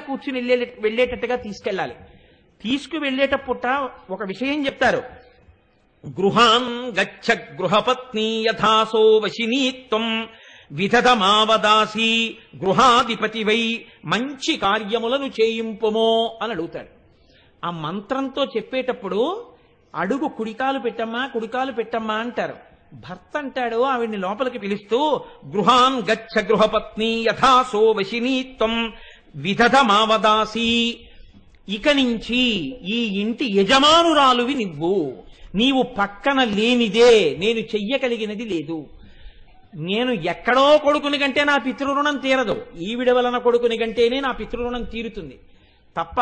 కూర్చుని వెళ్ళేటట్టుగా తీసుకెళ్ళాలి. తీసుకువెళ్ళేటప్పుట ఒక విషయం చెప్తారు. గృహాన్ గచ్చ గృహపత్ని యథాసో వశినీత్వం విదధమావదాసి గృహాధిపతివై మంచి కార్యములను చేయింపుమో అని అడుగుతాడు. ఆ మంత్రంతో చెప్పేటప్పుడు అడుగు కుడికాలు పెట్టమ్మా అంటారు. భర్త అంటాడు ఆవిడ్ని లోపలికి పిలుస్తూ, గృహాన్ గచ్చ గృహపత్ని యథాసో వశినీత్వం విదధమావదాసి, ఇక నుంచి ఈ ఇంటి యజమానురాలువి నీవు పక్కన లేనిదే నేను చెయ్యగలిగినది లేదు. నేను ఎక్కడో కొడుకుని కంటే నా పితృరుణం తీరదు, ఈవిడ వలన కొడుకుని కంటేనే నా పితృరుణం తీరుతుంది తప్ప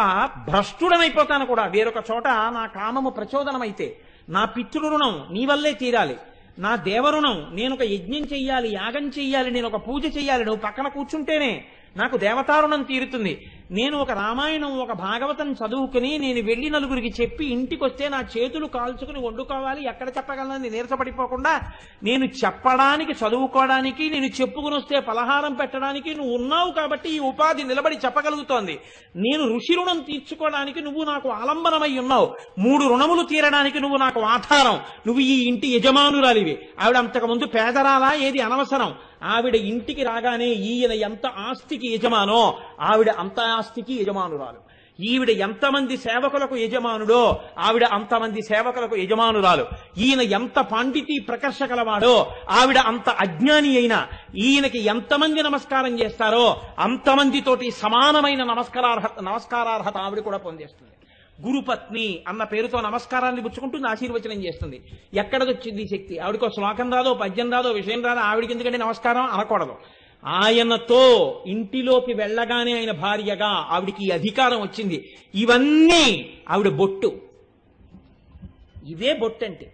భ్రష్టుడనైపోతాను కూడా. వేరొక చోట నా కామము ప్రచోదనమైతే నా పితృరుణం నీ వల్లే తీరాలి. నా దేవరుణం, నేను ఒక యజ్ఞం చెయ్యాలి, యాగం చెయ్యాలి, నేను ఒక పూజ చెయ్యాలి, నువ్వు పక్కన కూర్చుంటేనే నాకు దేవతారుణం తీరుతుంది. నేను ఒక రామాయణం ఒక భాగవతం చదువుకుని నేను వెళ్లి నలుగురికి చెప్పి ఇంటికి వస్తే నా చేతులు కాల్చుకుని వండుకోవాలి, ఎక్కడ చెప్పగలనని నీరసపడిపోకుండా నేను చెప్పడానికి చదువుకోవడానికి నేను చెప్పుకుని వస్తే పలహారం పెట్టడానికి నువ్వు ఉన్నావు కాబట్టి ఈ ఉపాధి నిలబడి చెప్పగలుగుతోంది. నేను ఋషి రుణం తీర్చుకోవడానికి నువ్వు నాకు ఆలంబనమై ఉన్నావు, 3 రుణములు తీరడానికి నువ్వు నాకు ఆధారం, నువ్వు ఈ ఇంటి యజమానురాలివి. ఆవిడ అంతకుముందు పేదరాలా, ఏది అనవసరం. ఆవిడ ఇంటికి రాగానే ఈయన ఎంత ఆస్తికి యజమానో ఆవిడ అంత ఆస్తికి యజమానురాలు. ఈవిడ ఎంతమంది సేవకులకు యజమానుడో ఆవిడ అంతమంది సేవకులకు యజమానురాలు. ఈయన ఎంత పాండితీ ప్రకర్ష కలవాడో ఆవిడ అంత అజ్ఞాని అయినా ఈయనకి ఎంతమంది నమస్కారం చేస్తారో అంతమందితోటి సమానమైన నమస్కారార్హత ఆవిడ కూడా పొందేస్తుంది. గురుపత్ని అన్న పేరుతో నమస్కారాన్ని పుచ్చుకుంటుంది, ఆశీర్వచనం చేస్తుంది. ఎక్కడదొచ్చింది ఈ శక్తి? ఆవిడకో శ్లోకం రాదో, పద్యం రాదో, విషయం రాదో, ఆవిడికి ఎందుకంటే నమస్కారం అనకూడదు. ఆయనతో ఇంటిలోకి వెళ్ళగానే ఆయన భార్యగా ఆవిడికి ఈ అధికారం వచ్చింది. ఇవన్నీ ఆవిడ బొట్టు. ఇదే బొట్టు అంటే,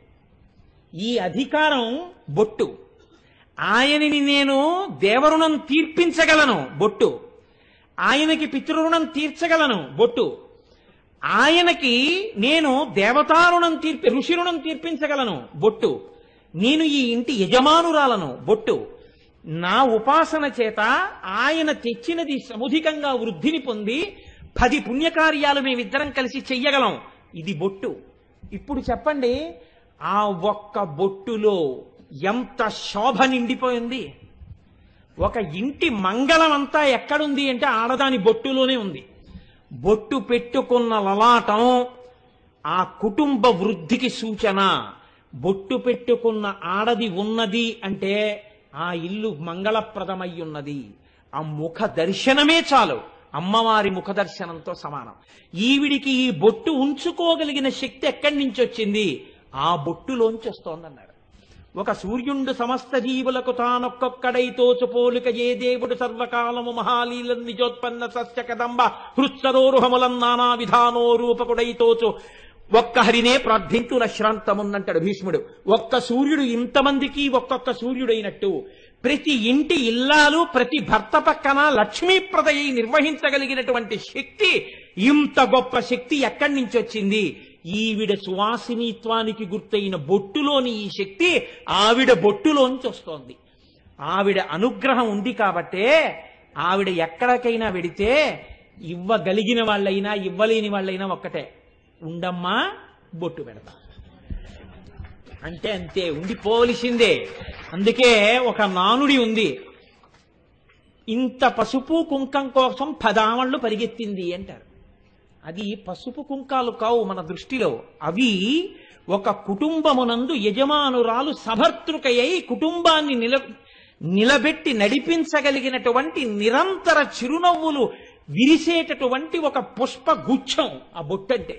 ఈ అధికారం బొట్టు. ఆయనని నేను దేవరుణం తీర్పించగలను, బొట్టు. ఆయనకి పితృరుణం తీర్చగలను, బొట్టు. ఆయనకి నేను దేవతారుణం ఋషి రుణం తీర్పించగలను, బొట్టు. నేను ఈ ఇంటి యజమానురాలను, బొట్టు. నా ఉపాసన చేత ఆయన తెచ్చినది సముధికంగా వృద్ధిని పొంది 10 పుణ్యకార్యాలు మేమిద్దరం కలిసి చెయ్యగలం, ఇది బొట్టు. ఇప్పుడు చెప్పండి, ఆ ఒక్క బొట్టులో ఎంత శోభ నిండిపోయింది. ఒక ఇంటి మంగళం అంతా ఎక్కడుంది అంటే ఆడదాని బొట్టులోనే ఉంది. బొట్టు పెట్టుకున్న లలాటం ఆ కుటుంబ వృద్ధికి సూచన. బొట్టు పెట్టుకున్న ఆడది ఉన్నది అంటే ఆ ఇల్లు మంగళప్రదమై ఉన్నది. ఆ ముఖ దర్శనమే చాలు, అమ్మవారి ముఖ దర్శనంతో సమానం. ఈవిడికి ఈ బొట్టు ఉంచుకోగలిగిన శక్తి ఎక్కడి నుంచి వచ్చింది? ఆ బొట్టులోంచి వస్తోందన్నాడు. ఒక సూర్యుండు సమస్త జీవులకు తానొక్కొక్కడై తోచుపోలిక ఏ దేవుడు సర్వకాలము మహాలీల నిజోత్పన్న సస్య కదంబ హృత్సరోరుహములం నానా విధానో రూపకుడై తోచు ఒక్క హరినే ప్రార్థింతున శ్రాంతమున్నంటాడు భీష్ముడు. ఒక్క సూర్యుడు ఇంతమందికి ఒక్కొక్క సూర్యుడైనట్టు ప్రతి ఇంటి ఇల్లాలు ప్రతి భర్త పక్కన లక్ష్మీప్రదయ్యి నిర్వహించగలిగినటువంటి శక్తి, ఇంత గొప్ప శక్తి ఎక్కడి నుంచి వచ్చింది? ఈవిడ సువాసినిత్వానికి గుర్తయిన బొట్టులోని ఈ శక్తి ఆవిడ బొట్టులోంచి వస్తోంది. ఆవిడ అనుగ్రహం ఉంది కాబట్టే ఆవిడ ఎక్కడికైనా వెడితే ఇవ్వగలిగిన వాళ్ళైనా ఇవ్వలేని వాళ్ళైనా ఒక్కటే, ఉండమ్మా బొట్టు పెడతా అంటే అంతే, ఉండిపోవలసిందే. అందుకే ఒక నానుడి ఉంది, ఇంత పసుపు కుంకం కోసం 10 ఆమళ్ళు పరిగెత్తింది అంటారు. అది పసుపు కుంకాలు కావు మన దృష్టిలో, అవి ఒక కుటుంబమునందు యజమానురాలు సభర్తృకయ్యి కుటుంబాన్ని నిలబెట్టి నడిపించగలిగినటువంటి నిరంతర చిరునవ్వులు విరిసేటటువంటి ఒక పుష్ప గుచ్ఛం ఆ బొట్టంటే.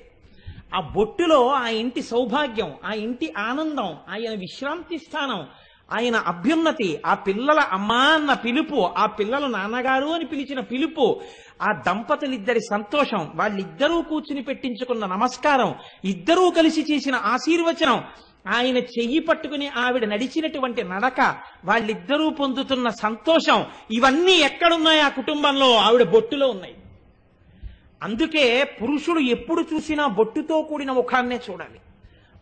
ఆ బొట్టులో ఆ ఇంటి సౌభాగ్యం, ఆ ఇంటి ఆనందం, ఆయన విశ్రాంతి స్థానం, ఆయన అభ్యున్నతి, ఆ పిల్లల అమ్మా అన్న పిలుపు, ఆ పిల్లలు నాన్నగారు అని పిలిచిన పిలుపు, ఆ దంపతులిద్దరి సంతోషం, వాళ్ళిద్దరూ కూర్చుని పెట్టించుకున్న నమస్కారం, ఇద్దరూ కలిసి చేసిన ఆశీర్వచనం, ఆయన చెయ్యి పట్టుకుని ఆవిడ నడిచినటువంటి నడక, వాళ్ళిద్దరూ పొందుతున్న సంతోషం, ఇవన్నీ ఎక్కడున్నాయి ఆ కుటుంబంలో? ఆవిడ బొట్టులో ఉన్నాయి. అందుకే పురుషుడు ఎప్పుడు చూసినా బొట్టుతో కూడిన ముఖాన్నే చూడాలి.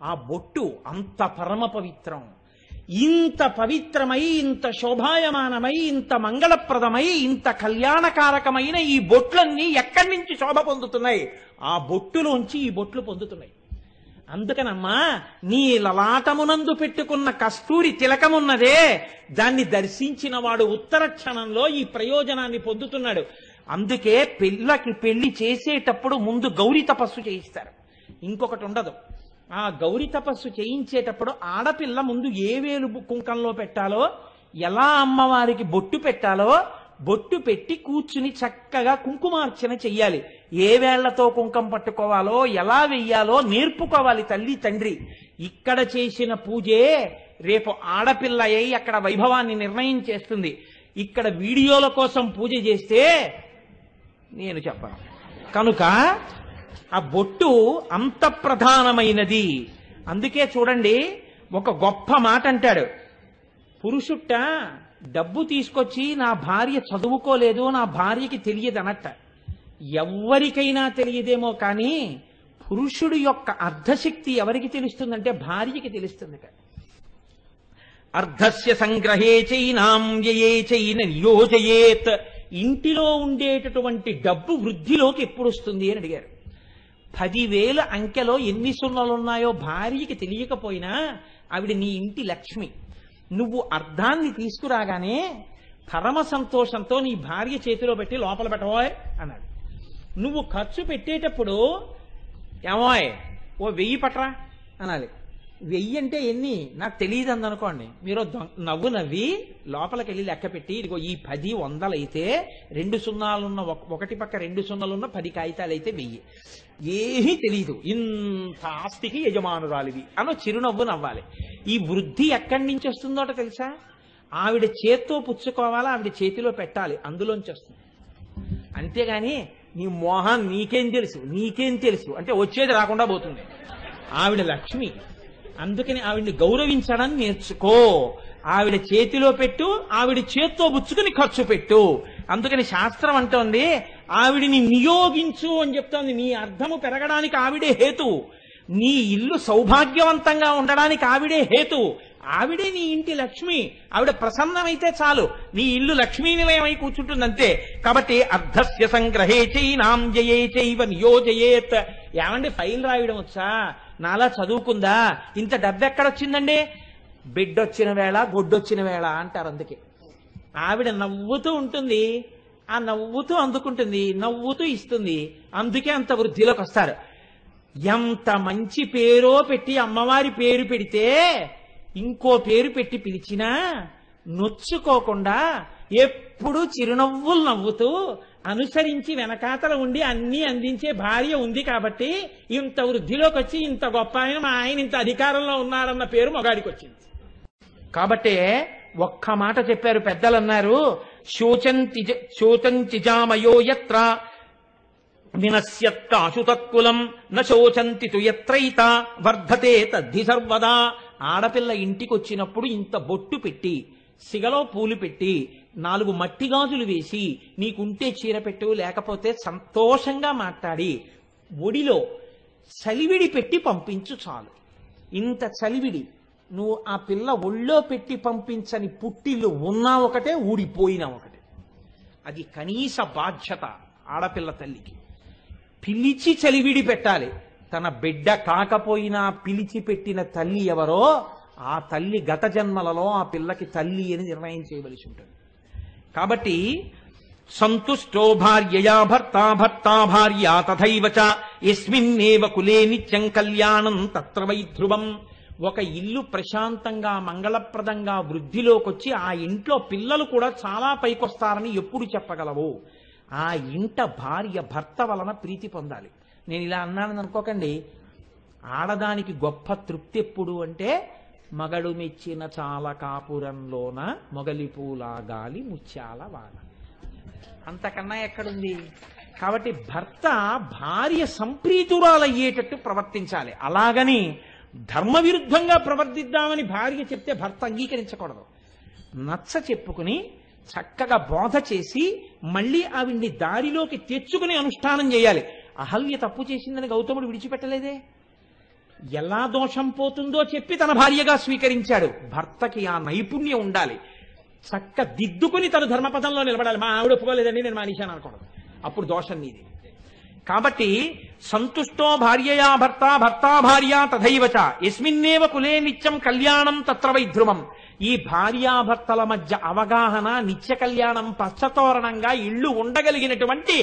ఆ బొట్టు అంత పరమ పవిత్రం. ఇంత పవిత్రమై, ఇంత శోభాయమానమై, ఇంత మంగళప్రదమై, ఇంత కళ్యాణకారకమైన ఈ బొట్లన్నీ ఎక్కడి నుంచి శోభ పొందుతున్నాయి? ఆ బొట్టులోంచి ఈ బొట్లు పొందుతున్నాయి. అందుకనమ్మా, నీ లలాటమునందు పెట్టుకున్న కస్తూరి తిలకమున్నదే, దాన్ని దర్శించిన వాడు ఉత్తర క్షణంలో ఈ ప్రయోజనాన్ని పొందుతున్నాడు. అందుకే పిల్లకి పెళ్లి చేసేటప్పుడు ముందు గౌరీ తపస్సు చేయిస్తారు. ఇంకొకటి ఉండదు. ఆ గౌరీ తపస్సు చేయించేటప్పుడు ఆడపిల్ల ముందు ఏ వేలు కుంకంలో పెట్టాలో, ఎలా అమ్మవారికి బొట్టు పెట్టాలో, బొట్టు పెట్టి కూర్చుని చక్కగా కుంకుమార్చన చెయ్యాలి. ఏ వేళ్లతో కుంకం పట్టుకోవాలో, ఎలా వెయ్యాలో నేర్పుకోవాలి తల్లి తండ్రి. ఇక్కడ చేసిన పూజే రేపు ఆడపిల్ల అయి అక్కడ వైభవాన్ని నిర్ణయం చేస్తుంది. ఇక్కడ వీడియోల కోసం పూజ చేస్తే నేను చెప్పను. కనుక ఆ బొట్టు అంత ప్రధానమైనది. అందుకే చూడండి, ఒక గొప్ప మాట అంటాడు. పురుషుట్ట డబ్బు తీసుకొచ్చి నా భార్య చదువుకోలేదు, నా భార్యకి తెలియదు అనట్ట. ఎవరికైనా తెలియదేమో కానీ పురుషుడి యొక్క అర్ధశక్తి ఎవరికి తెలుస్తుందంటే భార్యకి తెలుస్తుంది. అర్ధస్య సంగ్రహే చైనాం వ్యయే చైన నియోజయేత్. ఇంటిలో ఉండేటటువంటి డబ్బు వృద్ధిలోకి ఎప్పుడు వస్తుంది అని అడిగారు. 10,000 అంకెలో ఎన్ని సున్నాలున్నాయో భార్యకి తెలియకపోయినా ఆవిడ నీ ఇంటి లక్ష్మి. నువ్వు అర్ధాన్ని తీసుకురాగానే పరమ సంతోషంతో నీ భార్య చేతిలో పెట్టి లోపల పెట్టవోయ్ అన్నాడు. నువ్వు ఖర్చు పెట్టేటప్పుడు ఏమోయ్ ఓ 1000 పట్రా అనాలి. 1000 అంటే ఎన్ని నాకు తెలియదు అందనుకోండి. మీరు నవ్వు నవ్వి లోపలికి వెళ్ళి లెక్క పెట్టి, ఇదిగో ఈ 10 100 అయితే 2 సున్నాలున్న ఒకటి పక్క 2 సున్నాలున్న 10 కాగితాలు అయితే 1000. ఏమీ తెలియదు, ఇంత ఆస్తికి యజమానురాలివి అనో చిరునవ్వు నవ్వాలి. ఈ వృద్ధి ఎక్కడి నుంచి వస్తుందోట తెలుసా? ఆవిడ చేత్తో పుచ్చుకోవాలా, ఆవిడ చేతిలో పెట్టాలి, అందులోంచి వస్తుంది. అంతేగాని నీ మోహం నీకేం తెలుసు అంటే వచ్చేది రాకుండా పోతుంది. ఆవిడ లక్ష్మి. అందుకని ఆవిడ్ని గౌరవించడం నేర్చుకో. ఆవిడ చేతిలో పెట్టు, ఆవిడ చేత్తో పుచ్చుకుని ఖర్చు పెట్టు. అందుకని శాస్త్రం అంటోంది ఆవిడిని నియోగించు అని చెప్తోంది. నీ అర్థము పెరగడానికి ఆవిడే హేతు, నీ ఇల్లు సౌభాగ్యవంతంగా ఉండడానికి ఆవిడే హేతు. ఆవిడే నీ ఇంటి లక్ష్మి. ఆవిడ ప్రసన్నమైతే చాలు, నీ ఇల్లు లక్ష్మీ నిలయమై కూర్చుంటుందంతే. కాబట్టి అర్ధస్య సంగ్రహే చైనాం జయే చైవ నియోజయేత్. ఏమండి ఫైల్ రాయడం వచ్చా? నాలా చదువుకుందా? ఇంత డబ్బు ఎక్కడొచ్చిందండి? బిడ్డొచ్చిన వేళ గొడ్డొచ్చిన వేళ అంటారు. అందుకే ఆవిడ నవ్వుతూ ఉంటుంది, ఆ నవ్వుతూ అందుకుంటుంది, నవ్వుతూ ఇస్తుంది. అందుకే అంత వృద్ధిలోకి వస్తారు. ఎంత మంచి పేరో పెట్టి అమ్మవారి పేరు పెడితే ఇంకో పేరు పెట్టి పిలిచినా నొచ్చుకోకుండా ఎప్పుడు చిరునవ్వులు నవ్వుతూ అనుసరించి వెనకాతల ఉండి అన్ని అందించే భార్య ఉంది కాబట్టి ఇంత వృద్ధిలోకి వచ్చి ఇంత గొప్ప ఆయన, మా ఆయన ఇంత అధికారంలో ఉన్నారన్న పేరు మగాడికి వచ్చింది. కాబట్టి ఒక్క మాట చెప్పారు పెద్దలు, అన్నారు శోచంతిజామయో యత్ర వినశ్యత్కాశు తత్కులం నశోచంతి తు యత్రైత వర్ధతే తద్ధి సర్వదా. ఆడపిల్ల ఇంటికి వచ్చినప్పుడు ఇంత బొట్టు పెట్టి, సిగలో పూలు పెట్టి, 4 మట్టి గాజులు వేసి, నీకుంటే చీర పెట్టు, లేకపోతే సంతోషంగా మాట్లాడి ఒడిలో చలివిడి పెట్టి పంపించు చాలు. ఇంత చలివిడి నువ్వు ఆ పిల్ల ఒళ్ళో పెట్టి పంపించని పుట్టిల్లు ఉన్నా ఒకటే, ఊడిపోయినా ఒకటే. అది కనీస బాధ్యత ఆడపిల్ల తల్లికి. పిలిచి చలివిడి పెట్టాలి. తన బిడ్డ కాకపోయినా పిలిచి పెట్టిన తల్లి ఎవరో ఆ తల్లి గత జన్మలలో ఆ పిల్లకి తల్లి అని నిర్ణయం చేయవలసి ఉంటుంది. కాబట్టి సంతుష్టో భార్యయా భర్తా భర్తా భార్యా తథైవ చ యస్మిన్నేవ కులే నిత్యం కళ్యాణం తత్ర వై ధ్రువం. ఒక ఇల్లు ప్రశాంతంగా మంగళప్రదంగా వృద్ధిలోకొచ్చి ఆ ఇంట్లో పిల్లలు కూడా చాలా పైకొస్తారని ఎప్పుడు చెప్పగలవు? ఆ ఇంట భార్య భర్త వలన ప్రీతి పొందాలి. నేను ఇలా అన్నానని అనుకోకండి. ఆడదానికి గొప్ప తృప్తి ఎప్పుడు అంటే, మగడు మెచ్చిన చాలా కాపురంలోన మొగలి పూల గాలి ముత్యాల వాన. అంతకన్నా ఎక్కడుంది? కాబట్టి భర్త భార్య సంప్రీతురాలయ్యేటట్టు ప్రవర్తించాలి. అలాగని ధర్మ విరుద్ధంగా ప్రవర్తిద్దామని భార్య చెప్తే భర్త అంగీకరించకూడదు. నచ్చ చెప్పుకుని చక్కగా బోధ చేసి మళ్ళీ ఆవిడ్ని దారిలోకి తెచ్చుకుని అనుష్ఠానం చేయాలి. అహల్య తప్పు చేసిందని గౌతముడు విడిచిపెట్టలేదే. ఎలా దోషం పోతుందో చెప్పి తన భార్యగా స్వీకరించాడు. భర్తకి ఆ నైపుణ్యం ఉండాలి. చక్క దిద్దుకుని తను ధర్మపథంలో నిలబడాలి. మా ఆవిడ ఒప్పుకోలేదండి, నేను మానేశాను అనుకోవడం, అప్పుడు దోషం నీది. కాబట్టి సంతుష్టో భార్యయా భర్త, భర్త భార్య తథైవచ యస్మిన్నేవ కులే నిత్యం కళ్యాణం తత్ర వై ధ్రువం. ఈ భార్యాభర్తల మధ్య అవగాహన, నిత్య కళ్యాణం, పచ్చతోరణంగా ఇళ్ళు ఉండగలిగినటువంటి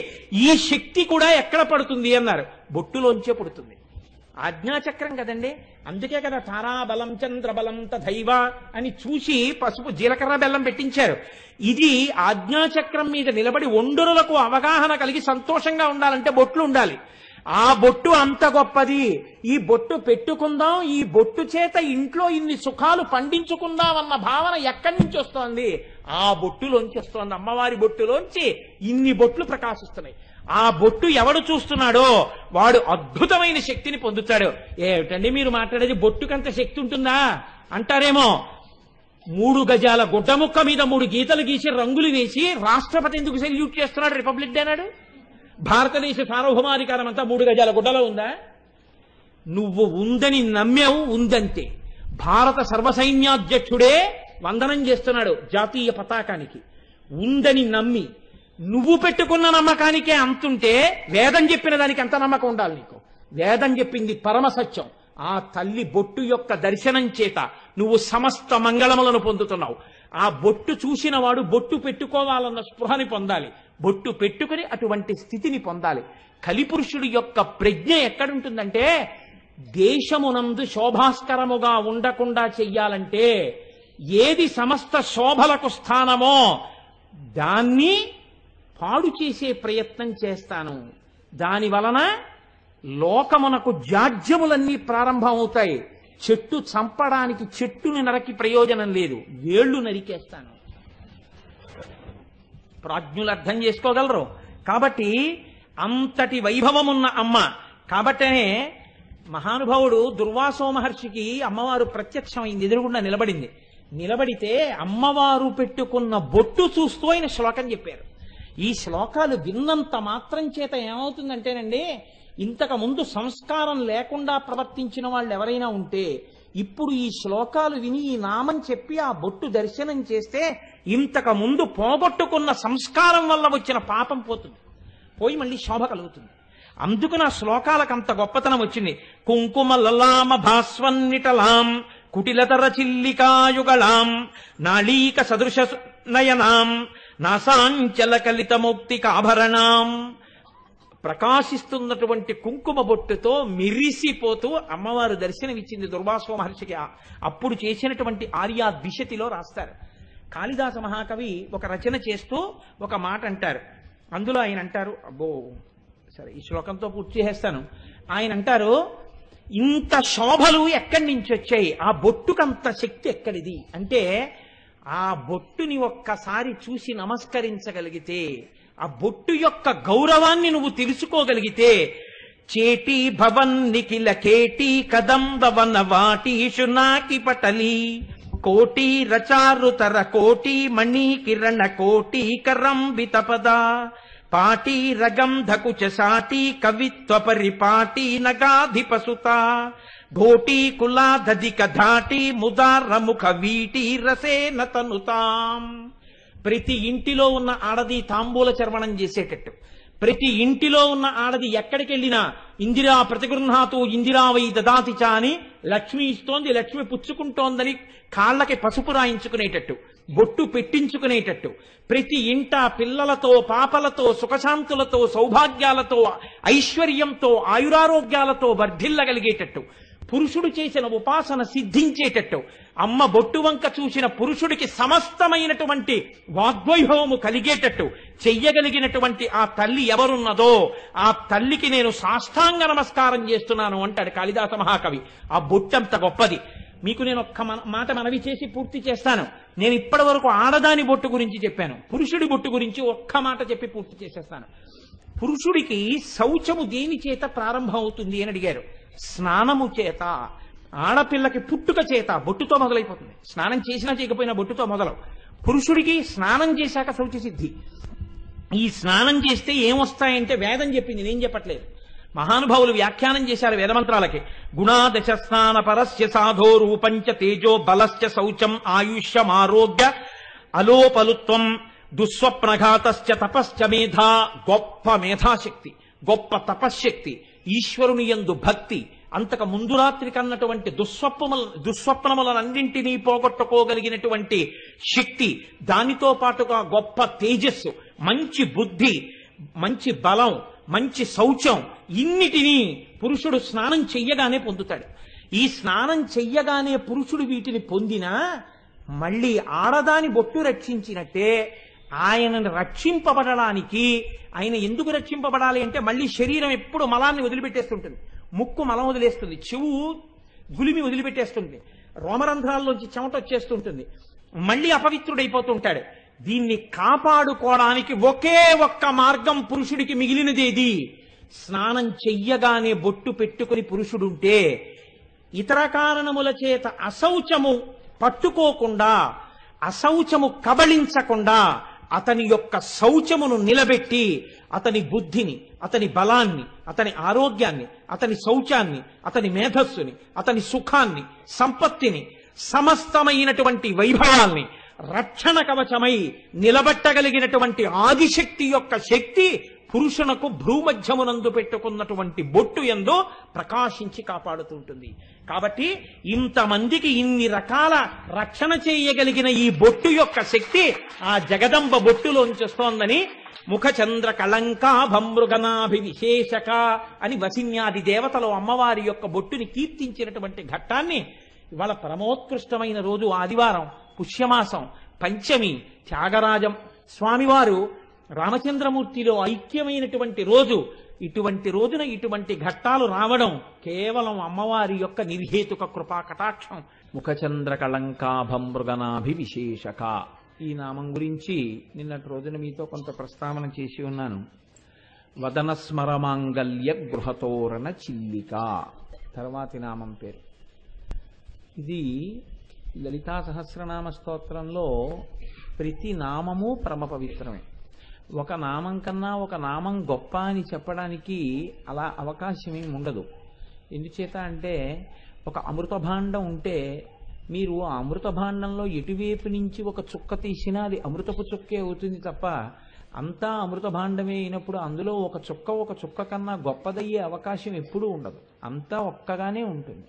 ఈ శక్తి కూడా ఎక్కడ పడుతుంది అన్నారు? బొట్టులోంచే పుడుతుంది. ఆజ్ఞాచక్రం కదండి, అందుకే కదా తారాబలం చంద్రబలం తథైవ అని చూసి పసుపు జీలకర్ర బెల్లం పెట్టించారు. ఇది ఆజ్ఞాచక్రం మీద నిలబడి ఒండరులకు అవగాహన కలిగి సంతోషంగా ఉండాలంటే బొట్లు ఉండాలి. ఆ బొట్టు అంత గొప్పది. ఈ బొట్టు పెట్టుకుందాం, ఈ బొట్టు చేత ఇంట్లో ఇన్ని సుఖాలు పండించుకుందాం అన్న భావన ఎక్కడి నుంచి వస్తోంది? ఆ బొట్టులోంచి వస్తోంది. అమ్మవారి బొట్టులోంచి ఇన్ని బొట్లు ప్రకాశిస్తున్నాయి. ఆ బొట్టు ఎవడు చూస్తున్నాడో వాడు అద్భుతమైన శక్తిని పొందుతాడు. ఏమిటండి మీరు మాట్లాడేది, బొట్టుకంత శక్తి ఉంటుందా అంటారేమో. 3 గజాల గుడ్డముక్క మీద 3 గీతలు గీసి రంగులు వేసి రాష్ట్రపతి ఎందుకు సెల్యూట్ చేస్తున్నాడు రిపబ్లిక్ డే నాడు? భారతదేశ సార్వభౌమాధికారం అంతా 3 గజాల గుడ్డలో ఉందా? నువ్వు ఉందని నమ్మావు, ఉందంతే. భారత సర్వసైన్యాధ్యక్షుడే వందనం చేస్తున్నాడు జాతీయ పతాకానికి. ఉందని నమ్మి నువ్వు పెట్టుకున్న నమ్మకానికే అంతుంటే వేదం చెప్పిన దానికి ఎంత నమ్మకం ఉండాలి నీకు? వేదం చెప్పింది పరమ సత్యం. ఆ తల్లి బొట్టు యొక్క దర్శనం చేత నువ్వు సమస్త మంగళములను పొందుతున్నావు. ఆ బొట్టు చూసిన వాడు బొట్టు పెట్టుకోవాలన్న స్పృహని పొందాలి, బొట్టు పెట్టుకుని అటువంటి స్థితిని పొందాలి. కలిపురుషుడి యొక్క ప్రజ్ఞ ఎక్కడుంటుందంటే, దేశమునందు శోభాస్కరముగా ఉండకుండా చెయ్యాలంటే ఏది సమస్త శోభలకు స్థానమో దాన్ని పాడు చేసే ప్రయత్నం చేస్తాను. దాని వలన లోకమునకు జాడ్యములన్నీ ప్రారంభమవుతాయి. చెట్టు చంపడానికి చెట్టుని నరికి ప్రయోజనం లేదు, వేళ్లు నరికేస్తాను. ప్రాజ్ఞులు అర్థం చేసుకోగలరు. కాబట్టి అంతటి వైభవమున్న అమ్మ. కాబట్టనే మహానుభావుడు దుర్వాసో మహర్షికి అమ్మవారు ప్రత్యక్షమైంది, ఎదురుగుండా నిలబడింది. నిలబడితే అమ్మవారు పెట్టుకున్న బొట్టు చూస్తూ ఆయన శ్లోకం చెప్పారు. ఈ శ్లోకాలు విన్నంత మాత్రం చేత ఏమవుతుందంటేనండి, ఇంతకు ముందు సంస్కారం లేకుండా ప్రవర్తించిన వాళ్ళు ఎవరైనా ఉంటే ఇప్పుడు ఈ శ్లోకాలు విని ఈ నామం చెప్పి ఆ బొట్టు దర్శనం చేస్తే ఇంతకు ముందు పోగొట్టుకున్న సంస్కారం వల్ల వచ్చిన పాపం పోతుంది, పోయి మళ్ళీ శోభ కలుగుతుంది. అందుకు నా శ్లోకాలకు అంత గొప్పతనం వచ్చింది. కుంకుమ లలామ భాస్వన్నిటలాం కుటిలతర చిల్లికాయుగళాం నాళీక సదృశ నయనాం నాసాంచల కలిత మౌక్తికాభరణాం. ప్రకాశిస్తున్నటువంటి కుంకుమ బొట్టుతో మిరిసిపోతూ అమ్మవారు దర్శనమిచ్చింది దుర్వాసో మహర్షికి. అప్పుడు చేసినటువంటి ఆర్యా ద్విషతిలో రాస్తారు. కాళిదాస మహాకవి ఒక రచన చేస్తూ ఒక మాట అంటారు. అందులో ఆయన అంటారు, అబ్బో సరే ఈ శ్లోకంతో పూర్తి చేసేస్తాను. ఆయన అంటారు, ఇంత శోభలు ఎక్కడి నుంచి వచ్చాయి, ఆ బొట్టుకంత శక్తి ఎక్కడిది అంటే, ఆ బొట్టుని ఒక్కసారి చూసి నమస్కరించగలిగితే, ఆ బొట్టు యొక్క గౌరవాన్ని నువ్వు తెలుసుకోగలిగితే, చేటి భవన్ నిఖిల కేటి కదంబవన వాటీషు నాకి పటలి కోటి రచారుతర కోటి మణి కిరణ కోటి కరంబిత పద పాటి రగంధకుచ సాటి కవిత్వ పరిపాటి నగాధిపసుత ఘోటి కులాధిక ధాటి ముదారముఖ వీటి రసేన తనుతాం. ప్రతి ఇంటిలో ఉన్న ఆడది తాంబూల చర్వణం చేసేటట్టు, ప్రతి ఇంటిలో ఉన్న ఆడది ఎక్కడికి వెళ్ళినా ఇందిరా ప్రతిగృహాతు ఇందిరా వై దదాతి చ అని లక్ష్మి ఇస్తోంది, లక్ష్మి పుచ్చుకుంటోందని కాళ్ళకి పసుపు రాయించుకునేటట్టు, బొట్టు పెట్టించుకునేటట్టు, ప్రతి ఇంట పిల్లలతో పాపలతో సుఖశాంతులతో సౌభాగ్యాలతో ఐశ్వర్యంతో ఆయురారోగ్యాలతో వర్ధిల్లగలిగేటట్టు, పురుషుడు చేసిన ఉపాసన సిద్ధించేటట్టు, అమ్మ బొట్టు వంక చూసిన పురుషుడికి సమస్తమైనటువంటి వాగ్వైభవము కలిగేటట్టు చెయ్యగలిగినటువంటి ఆ తల్లి ఎవరున్నదో ఆ తల్లికి నేను సాష్టాంగ నమస్కారం చేస్తున్నాను అంటాడు కాళిదాస మహాకవి. ఆ బొట్టంత గొప్పది. మీకు నేను ఒక్క మాట మనవి చేసి పూర్తి చేస్తాను. నేను ఇప్పటి వరకు ఆడదాని బొట్టు గురించి చెప్పాను, పురుషుడి బొట్టు గురించి ఒక్క మాట చెప్పి పూర్తి చేసేస్తాను. పురుషుడికి శౌచము దేని చేత ప్రారంభం అవుతుంది అని అడిగారు. స్నానము చేత. ఆడపిల్లకి పుట్టుక చేత బొట్టుతో మొదలైపోతుంది. స్నానం చేసినా చేయకపోయినా బొట్టుతో మొదలవు. పురుషుడికి స్నానం చేశాక శౌచ సిద్ధి. ఈ స్నానం చేస్తే ఏమొస్తాయంటే వేదం చెప్పింది, నేను చెప్పట్లేదు. మహానుభావులు వ్యాఖ్యానం చేశారు వేదమంత్రాలకి. గుణాదశ స్నాన పరస్య సాధో రూపంచ తేజో బలశ్చ శౌచం ఆయుష్యమారోగ్య అలోపలుత్వం దుస్వప్నఘాతశ్చ తపశ్చ మేధా. గొప్ప మేధాశక్తి, గొప్ప తపశ్శక్తి, ఈశ్వరుని యందు భక్తి, అంతకు ముందు రాత్రి కన్నటువంటి దుస్వప్నములన్నింటినీ పోగొట్టుకోగలిగినటువంటి శక్తి, దానితో పాటుగా గొప్ప తేజస్సు, మంచి బుద్ధి, మంచి బలం, మంచి శౌచం, ఇన్నిటినీ పురుషుడు స్నానం చెయ్యగానే పొందుతాడు. ఈ స్నానం చెయ్యగానే పురుషుడు వీటిని పొందినా మళ్ళీ ఆడదాని బొట్టు రక్షించినట్టే ఆయనను రక్షింపబడడానికి, ఆయన ఎందుకు రక్షింపబడాలి అంటే మళ్ళీ శరీరం ఎప్పుడు మలాన్ని వదిలిపెట్టేస్తుంటుంది. ముక్కు మలం వదిలేస్తుంది, చెవు గులిమి వదిలిపెట్టేస్తుంది, రోమరంధ్రాల్లోంచి చెమట వచ్చేస్తుంటుంది, మళ్ళీ అపవిత్రుడైపోతుంటాడు. దీన్ని కాపాడుకోవడానికి ఒకే ఒక్క మార్గం పురుషుడికి మిగిలినదేది? స్నానం చెయ్యగానే బొట్టు పెట్టుకుని పురుషుడుంటే ఇతర కారణముల చేత అశౌచము పట్టుకోకుండా, అశౌచము కబళించకుండా అతని యొక్క శౌచమును నిలబెట్టి అతని బుద్ధిని, అతని బలాన్ని, అతని ఆరోగ్యాన్ని, అతని శౌచాన్ని, అతని మేధస్సుని, అతని సుఖాన్ని, సంపత్తిని, సమస్తమైనటువంటి వైభవాల్ని రక్షణ కవచమై నిలబెట్టగలిగినటువంటి ఆదిశక్తి యొక్క శక్తి పురుషునకు భ్రూమధ్యమునందు పెట్టుకున్నటువంటి బొట్టు యందు ప్రకాశించి కాపాడుతుంటుంది. కాబట్టి ఇంతమందికి ఇన్ని రకాల రక్షణ చేయగలిగిన ఈ బొట్టు యొక్క శక్తి ఆ జగదంబ బొట్టులోంచి వస్తోందని ముఖచంద్ర కళంకాభమృగనాభి విశేషక అని వసిన్యాది దేవతలు అమ్మవారి యొక్క బొట్టుని కీర్తించినటువంటి ఘట్టాన్ని ఇవాళ పరమోత్కృష్టమైన రోజు ఆదివారం, పుష్యమాసం, పంచమి, త్యాగరాజం స్వామివారు రామచంద్రమూర్తిలో ఐక్యమైనటువంటి రోజు. ఇటువంటి రోజున ఇటువంటి ఘట్టాలు రావడం కేవలం అమ్మవారి యొక్క నిర్హేతుక కృపా కటాక్షం. ముఖచంద్ర కళంకాభమృగనాభి విశేషక ఈ నామం గురించి నిన్నటి రోజున మీతో కొంత ప్రస్తావన చేసి ఉన్నాను. వదన స్మరమాంగల్య గృహతోరణ చిల్లిక తర్వాతి నామం పేరు. ఇది లలితా సహస్రనామ స్తోత్రంలో ప్రతి నామము పరమ పవిత్రమే. ఒక నామం కన్నా ఒక నామం గొప్ప అని చెప్పడానికి అలా అవకాశమేమి ఉండదు. ఎందుచేత అంటే ఒక అమృత భాండం ఉంటే మీరు ఆ అమృత భాండంలో ఎటువైపు నుంచి ఒక చుక్క తీసినా అది అమృతపు చుక్కే అవుతుంది తప్ప అంతా అమృత భాండమే అయినప్పుడు అందులో ఒక చుక్క కన్నా గొప్పదయ్యే అవకాశం ఎప్పుడూ ఉండదు. అంతా ఒక్కగానే ఉంటుంది.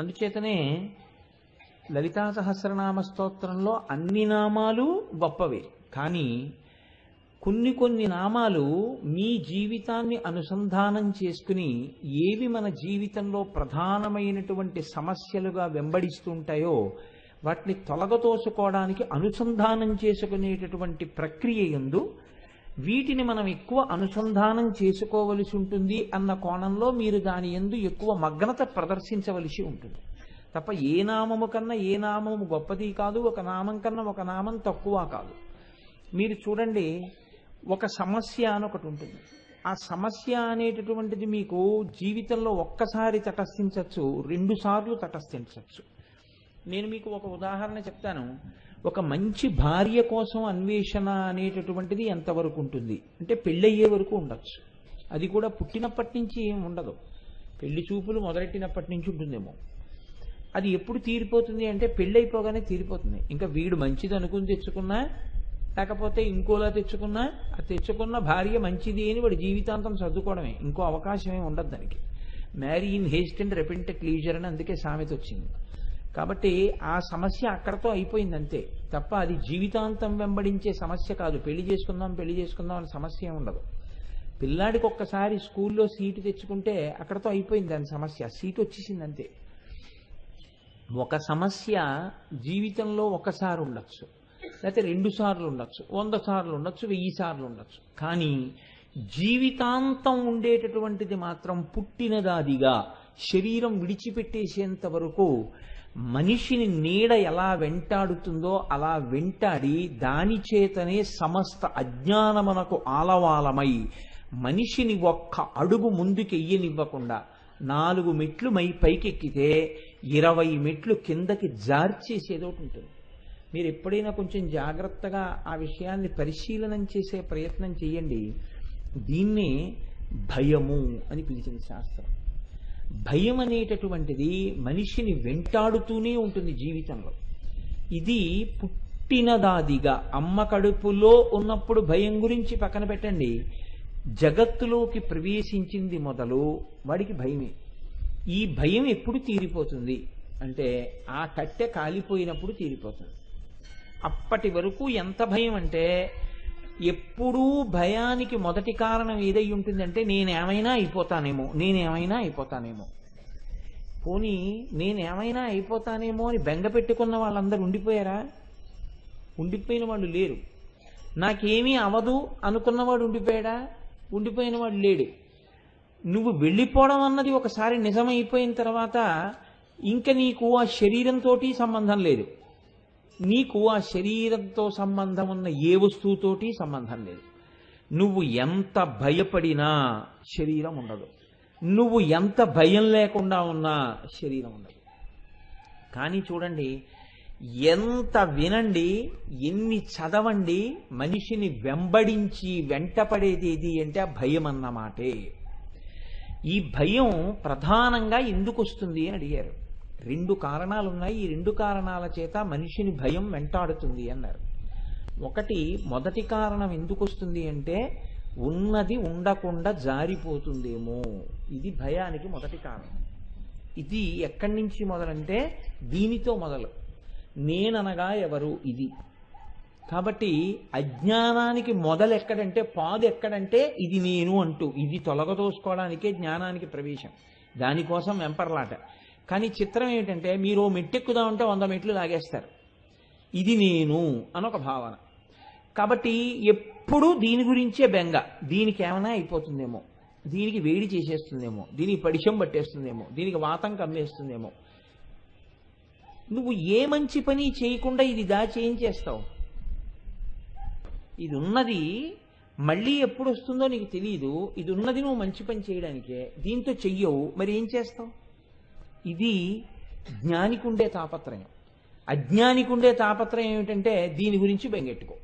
అందుచేతనే లలితా సహస్రనామ స్తోత్రంలో అన్ని నామాలు గొప్పవే. కానీ కొన్ని నామాలు మీ జీవితాన్ని అనుసంధానం చేసుకుని ఏవి మన జీవితంలో ప్రధానమైనటువంటి సమస్యలుగా వెంబడిస్తుంటాయో వాటిని తొలగతోసుకోవడానికి అనుసంధానం చేసుకునేటటువంటి ప్రక్రియ యందు వీటిని మనం ఎక్కువ అనుసంధానం చేసుకోవలసి ఉంటుంది అన్న కోణంలో మీరు దాని యందు ఎక్కువ మగ్నత ప్రదర్శించవలసి ఉంటుంది తప్ప ఏ నామము కన్నా ఏ నామము గొప్పది కాదు, ఒక నామం కన్నా ఒక నామం తక్కువ కాదు. మీరు చూడండి, ఒక సమస్య అని ఒకటి ఉంటుంది. ఆ సమస్య అనేటటువంటిది మీకు జీవితంలో ఒక్కసారి తటస్థించవచ్చు, 2 సార్లు తటస్థించవచ్చు. నేను మీకు ఒక ఉదాహరణ చెప్తాను. ఒక మంచి భార్య కోసం అన్వేషణ అనేటటువంటిది ఎంతవరకు ఉంటుంది అంటే పెళ్ళయ్యే వరకు ఉండొచ్చు. అది కూడా పుట్టినప్పటి నుంచి ఏం ఉండదు, పెళ్లి చూపులు మొదలెట్టినప్పటి నుంచి ఉంటుందేమో. అది ఎప్పుడు తీరిపోతుంది అంటే పెళ్ళైపోగానే తీరిపోతుంది. ఇంకా వీడు మంచిది అనుకుని తెచ్చుకున్నా లేకపోతే ఇంకోలా తెచ్చుకున్నా, ఆ తెచ్చుకున్న భార్య మంచిది అని వాడి జీవితాంతం సర్దుకోవడమే, ఇంకో అవకాశమే ఉండదు దానికి. Marry in Heist and repent at leisure అని అందుకే సామెత వచ్చింది. కాబట్టి ఆ సమస్య అక్కడతో అయిపోయింది అంతే తప్ప అది జీవితాంతం వెంబడించే సమస్య కాదు. పెళ్లి చేసుకుందాం అనే సమస్య ఉండదు. పిల్లాడికి ఒక్కసారి స్కూల్లో సీటు తెచ్చుకుంటే అక్కడతో అయిపోయింది దాని సమస్య, సీటు వచ్చేసింది అంతే. ఒక సమస్య జీవితంలో ఒకసారి ఉండొచ్చు, లేకపోతే 2 సార్లు ఉండొచ్చు, 100 సార్లు ఉండొచ్చు, 1000 సార్లు ఉండొచ్చు. కానీ జీవితాంతం ఉండేటటువంటిది మాత్రం పుట్టినదాదిగా శరీరం విడిచిపెట్టేసేంత వరకు మనిషిని నీడ ఎలా వెంటాడుతుందో అలా వెంటాడి దాని చేతనే సమస్త అజ్ఞానమునకు ఆలవాలమై మనిషిని ఒక్క అడుగు ముందుకు ఎయ్యనివ్వకుండా 4 మెట్లు పైకెక్కితే 20 మెట్లు కిందకి జార్చేసేదోటి ఉంటుంది. మీరు ఎప్పుడైనా కొంచెం జాగ్రత్తగా ఆ విషయాన్ని పరిశీలనం చేసే ప్రయత్నం చేయండి. దీన్ని భయము అని పిలిచింది శాస్త్రం. భయం అనేటటువంటిది మనిషిని వెంటాడుతూనే ఉంటుంది జీవితంలో. ఇది పుట్టినదాదిగా అమ్మ కడుపులో ఉన్నప్పుడు భయం గురించి పక్కన పెట్టండి, జగత్తులోకి ప్రవేశించింది మొదలు వాడికి భయమే. ఈ భయం ఎప్పుడు తీరిపోతుంది అంటే ఆ కట్టె కాలిపోయినప్పుడు తీరిపోతుంది. అప్పటి వరకు ఎంత భయం అంటే ఎప్పుడూ భయానికి మొదటి కారణం ఏదై ఉంటుందంటే నేనేమైనా అయిపోతానేమో. పోనీ నేనేమైనా అయిపోతానేమో అని బెంగ పెట్టుకున్న వాళ్ళందరూ ఉండిపోయారా? ఉండిపోయిన వాళ్ళు లేరు. నాకేమీ అవదు అనుకున్నవాడు ఉండిపోయాడా? ఉండిపోయిన వాడు లేడు. నువ్వు వెళ్ళిపోవడం అన్నది ఒకసారి నిజమైపోయిన తర్వాత ఇంక నీకు ఆ శరీరంతో సంబంధం లేదు. నీకు ఆ శరీరంతో సంబంధం ఉన్న ఏ వస్తువుతోటి సంబంధం లేదు. నువ్వు ఎంత భయపడినా శరీరం ఉండదు, నువ్వు ఎంత భయం లేకుండా ఉన్నా శరీరం ఉండదు. కానీ చూడండి, ఎంత వినండి, ఎన్ని చదవండి, మనిషిని వెంబడించి వెంటపడేది ఏది అంటే ఆ భయం అన్నమాటే. ఈ భయం ప్రధానంగా ఎందుకు వస్తుంది అని అడిగారు. 2 కారణాలు ఉన్నాయి. ఈ 2 కారణాల చేత మనిషిని భయం వెంటాడుతుంది అన్నారు. మొదటి కారణం ఎందుకు వస్తుంది అంటే ఉన్నది ఉండకుండా జారిపోతుందేమో. ఇది భయానికి మొదటి కారణం. ఇది ఎక్కడి నుంచి మొదలంటే దీనితో మొదలు. నేననగా ఎవరు? ఇది. కాబట్టి అజ్ఞానానికి మొదలు ఎక్కడంటే, పాదు ఎక్కడంటే ఇది నేను అంటూ, ఇది తొలగదోసుకోవడానికే జ్ఞానానికి ప్రవేశం. దానికోసం వెంపర్లాట. కానీ చిత్రం ఏమిటంటే మీరు మెట్టెక్కుదామంటే 100 మెట్లు లాగేస్తారు. ఇది నేను అనొక భావన. కాబట్టి ఎప్పుడూ దీని గురించే బెంగ. దీనికి ఏమైనా అయిపోతుందేమో, దీనికి వేడి చేసేస్తుందేమో, దీనికి పడిశం పట్టేస్తుందేమో, దీనికి వాతం కమ్మేస్తుందేమో. నువ్వు ఏ మంచి పని చేయకుండా ఇది ఏం చేస్తావు? ఇది ఉన్నది మళ్ళీ ఎప్పుడు వస్తుందో నీకు తెలియదు. ఇది ఉన్నది నువ్వు మంచి పని చేయడానికే, దీంతో చెయ్యవు, మరి ఏం చేస్తావు? ఇది జ్ఞానికి ఉండే తాపత్రయం. అజ్ఞానికి ఉండే తాపత్రయం ఏమిటంటే దీని గురించి బెంగెట్టుకో.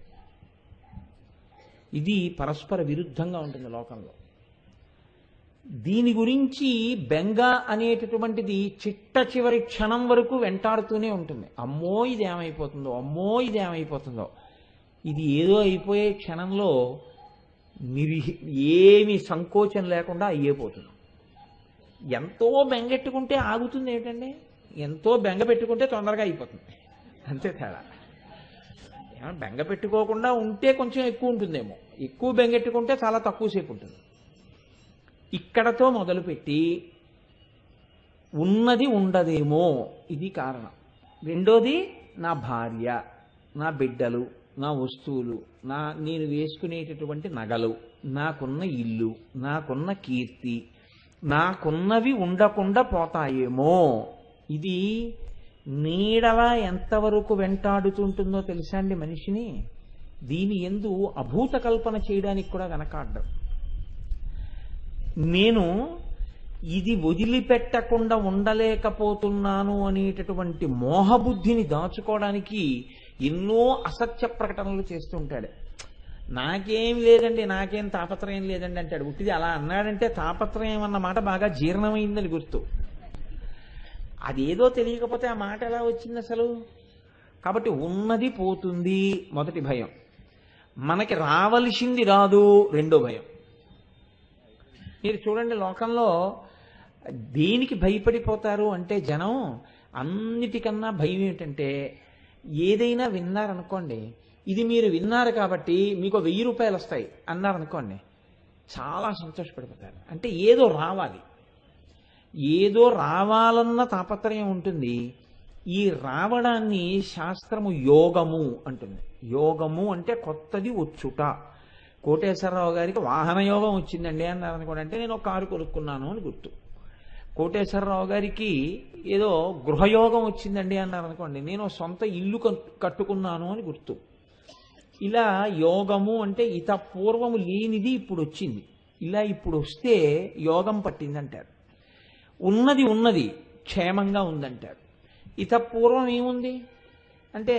ఇది పరస్పర విరుద్ధంగా ఉంటుంది లోకంలో. దీని గురించి బెంగ అనేటటువంటిది చిట్ట చివరి క్షణం వరకు వెంటాడుతూనే ఉంటుంది. అమ్మో ఇదేమైపోతుందో. ఇది ఏదో అయిపోయే క్షణంలో ఏమి సంకోచం లేకుండా అయ్యేపోతుంది. ఎంతో బెంగెట్టుకుంటే ఆగుతుంది ఏమిటండి? ఎంతో బెంగ పెట్టుకుంటే తొందరగా అయిపోతుంది, అంతే తేడా. బెంగ పెట్టుకోకుండా ఉంటే కొంచెం ఎక్కువ ఉంటుందేమో, ఎక్కువ బెంగెట్టుకుంటే చాలా తక్కువసేపు ఉంటుంది. ఇక్కడతో మొదలుపెట్టి ఉన్నది ఉండదేమో, ఇది కారణం. రెండోది నా భార్య, నా బిడ్డలు, నా వస్తువులు, నేను వేసుకునేటటువంటి నగలు, నాకున్న ఇల్లు, నాకున్న కీర్తి, నాకున్నవి ఉండకుండా పోతాయేమో. ఇది నీడలా ఎంతవరకు వెంటాడుతుంటుందో తెలుసా అండి మనిషిని. దీని యందు అభూత కల్పన చేయడానికి కూడా వెనకాడ్డం. నేను ఇది వదిలిపెట్టకుండా ఉండలేకపోతున్నాను అనేటటువంటి మోహబుద్ధిని దాచుకోవడానికి ఎన్నో అసత్య ప్రకటనలు చేస్తుంటాడు. నాకేం లేదండి, నాకేం తాపత్రయం లేదండి అంటాడు. ఉట్టిది అలా అన్నాడంటే తాపత్రయం అన్న మాట బాగా జీర్ణమైందని గుర్తు. అదేదో తెలియకపోతే ఆ మాట ఎలా వచ్చింది అసలు? కాబట్టి ఉన్నది పోతుంది, మొదటి భయం. మనకి రావలసింది రాదు, రెండో భయం. మీరు చూడండి, లోకంలో దేనికి భయపడిపోతారు అంటే జనం అన్నిటికన్నా భయం ఏమిటంటే, ఏదైనా విన్నారనుకోండి, ఇది మీరు విన్నారు కాబట్టి మీకు 1000 రూపాయలు వస్తాయి అన్నారనుకోండి, చాలా సంతోషపడిపోతారు. అంటే ఏదో రావాలన్న తాపత్రయం ఉంటుంది. ఈ రావడాన్ని శాస్త్రము యోగము అంటుంది. యోగము అంటే కొత్తది వచ్చుట. కోటేశ్వరరావు గారికి వాహన యోగం వచ్చిందండి అన్నారు అనుకోండి, అంటే నేను ఒక కారు కొనుక్కున్నాను అని గుర్తు. కోటేశ్వరరావు గారికి ఏదో గృహయోగం వచ్చిందండి అన్నారు అనుకోండి, నేను సొంత ఇల్లు కట్టుకున్నాను అని గుర్తు. ఇలా యోగము అంటే ఇత పూర్వము లేనిది ఇప్పుడు వచ్చింది, ఇలా ఇప్పుడు వస్తే యోగం పట్టిందంటారు. ఉన్నది క్షేమంగా ఉందంటారు. ఇత పూర్వం ఏముంది అంటే,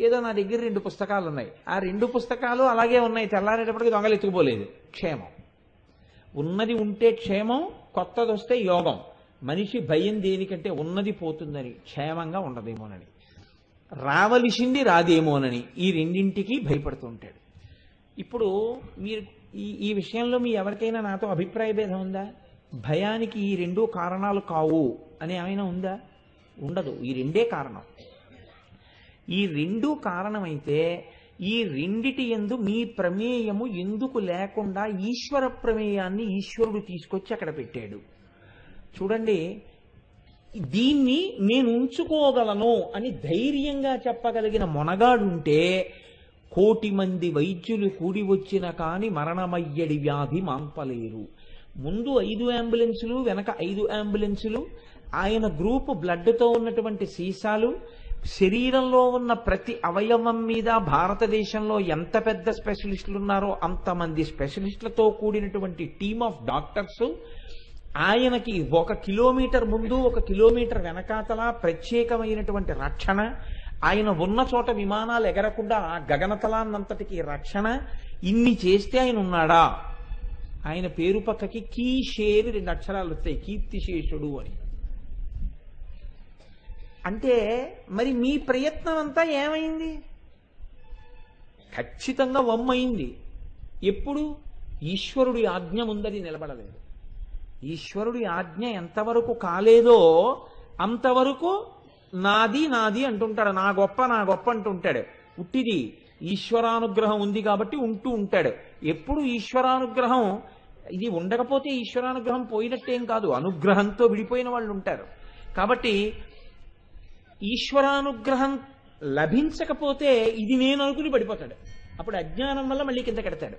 ఏదో నా దగ్గర 2 పుస్తకాలు ఉన్నాయి, ఆ 2 పుస్తకాలు అలాగే ఉన్నాయి, తెల్లారేటప్పటికి దొంగలు ఎత్తుకుపోలేదు, క్షేమం. ఉన్నది ఉంటే క్షేమం, కొత్తది వస్తే యోగం. మనిషి భయం దేనికంటే ఉన్నది పోతుందని, క్షేమంగా ఉండదేమోనని, రావలసింది రాదేమోనని, ఈ రెండింటికి భయపడుతూ ఉంటాడు. ఇప్పుడు మీరు ఈ విషయంలో మీ ఎవరికైనా నాతో అభిప్రాయ భేదం ఉందా? భయానికి ఈ రెండు కారణాలు కావు అని ఏమైనా ఉందా? ఉండదు. ఈ రెండే కారణం. ఈ రెండు కారణమైతే ఈ రెండిటి యందు మీ ప్రమేయము ఎందుకు లేకుండా ఈశ్వర ప్రమేయాన్ని ఈశ్వరుడు తీసుకొచ్చి అక్కడ పెట్టాడు. చూడండి, దీన్ని నేను ఉంచుకోగలను అని ధైర్యంగా చెప్పగలిగిన మొనగాడుంటే 1,000,000 మంది వైద్యులు కూడి వచ్చిన కాని మరణమయ్యడి వ్యాధి మాంపలేరు. ముందు 5 అంబులెన్సులు, వెనక 5 అంబులెన్సులు, ఆయన గ్రూపు బ్లడ్తో ఉన్నటువంటి సీసాలు, శరీరంలో ఉన్న ప్రతి అవయవం మీద భారతదేశంలో ఎంత పెద్ద స్పెషలిస్టులు ఉన్నారో అంతమంది స్పెషలిస్టులతో కూడినటువంటి టీమ్ ఆఫ్ డాక్టర్స్, ఆయనకి 1 కిలోమీటర్ ముందు 1 కిలోమీటర్ వెనకాతల ప్రత్యేకమైనటువంటి రక్షణ, ఆయన ఉన్న చోట విమానాలు ఎగరకుండా ఆ గగనతలాన్నంతటికి రక్షణ. ఇన్ని చేస్తే ఆయన ఉన్నాడా? ఆయన పేరు పక్కకి కీషేరి 2 అక్షరాలు వస్తాయి, కీర్తిశేషుడు అని. అంటే మరి మీ ప్రయత్నం అంతా ఏమైంది? ఖచ్చితంగా వమ్మైంది. ఎప్పుడు? ఈశ్వరుడి ఆజ్ఞ ముందది నిలబడలేదు. ఈశ్వరుడి ఆజ్ఞ ఎంతవరకు కాలేదో అంతవరకు నాది నాది అంటుంటాడు, నా గొప్ప నా గొప్ప అంటుంటాడు. ఉట్టిది ఈశ్వరానుగ్రహం ఉంది కాబట్టి ఉంటూ ఉంటాడు. ఎప్పుడు ఈశ్వరానుగ్రహం, ఇది ఉండకపోతే ఈశ్వరానుగ్రహం పోయినట్టేం కాదు, అనుగ్రహంతో విడిపోయిన వాళ్ళు ఉంటారు. కాబట్టి ఈశ్వరానుగ్రహం లభించకపోతే ఇది నేను అనుకుని పడిపోతాడు. అప్పుడు అజ్ఞానం వల్ల మళ్ళీ కింద కడతాడు.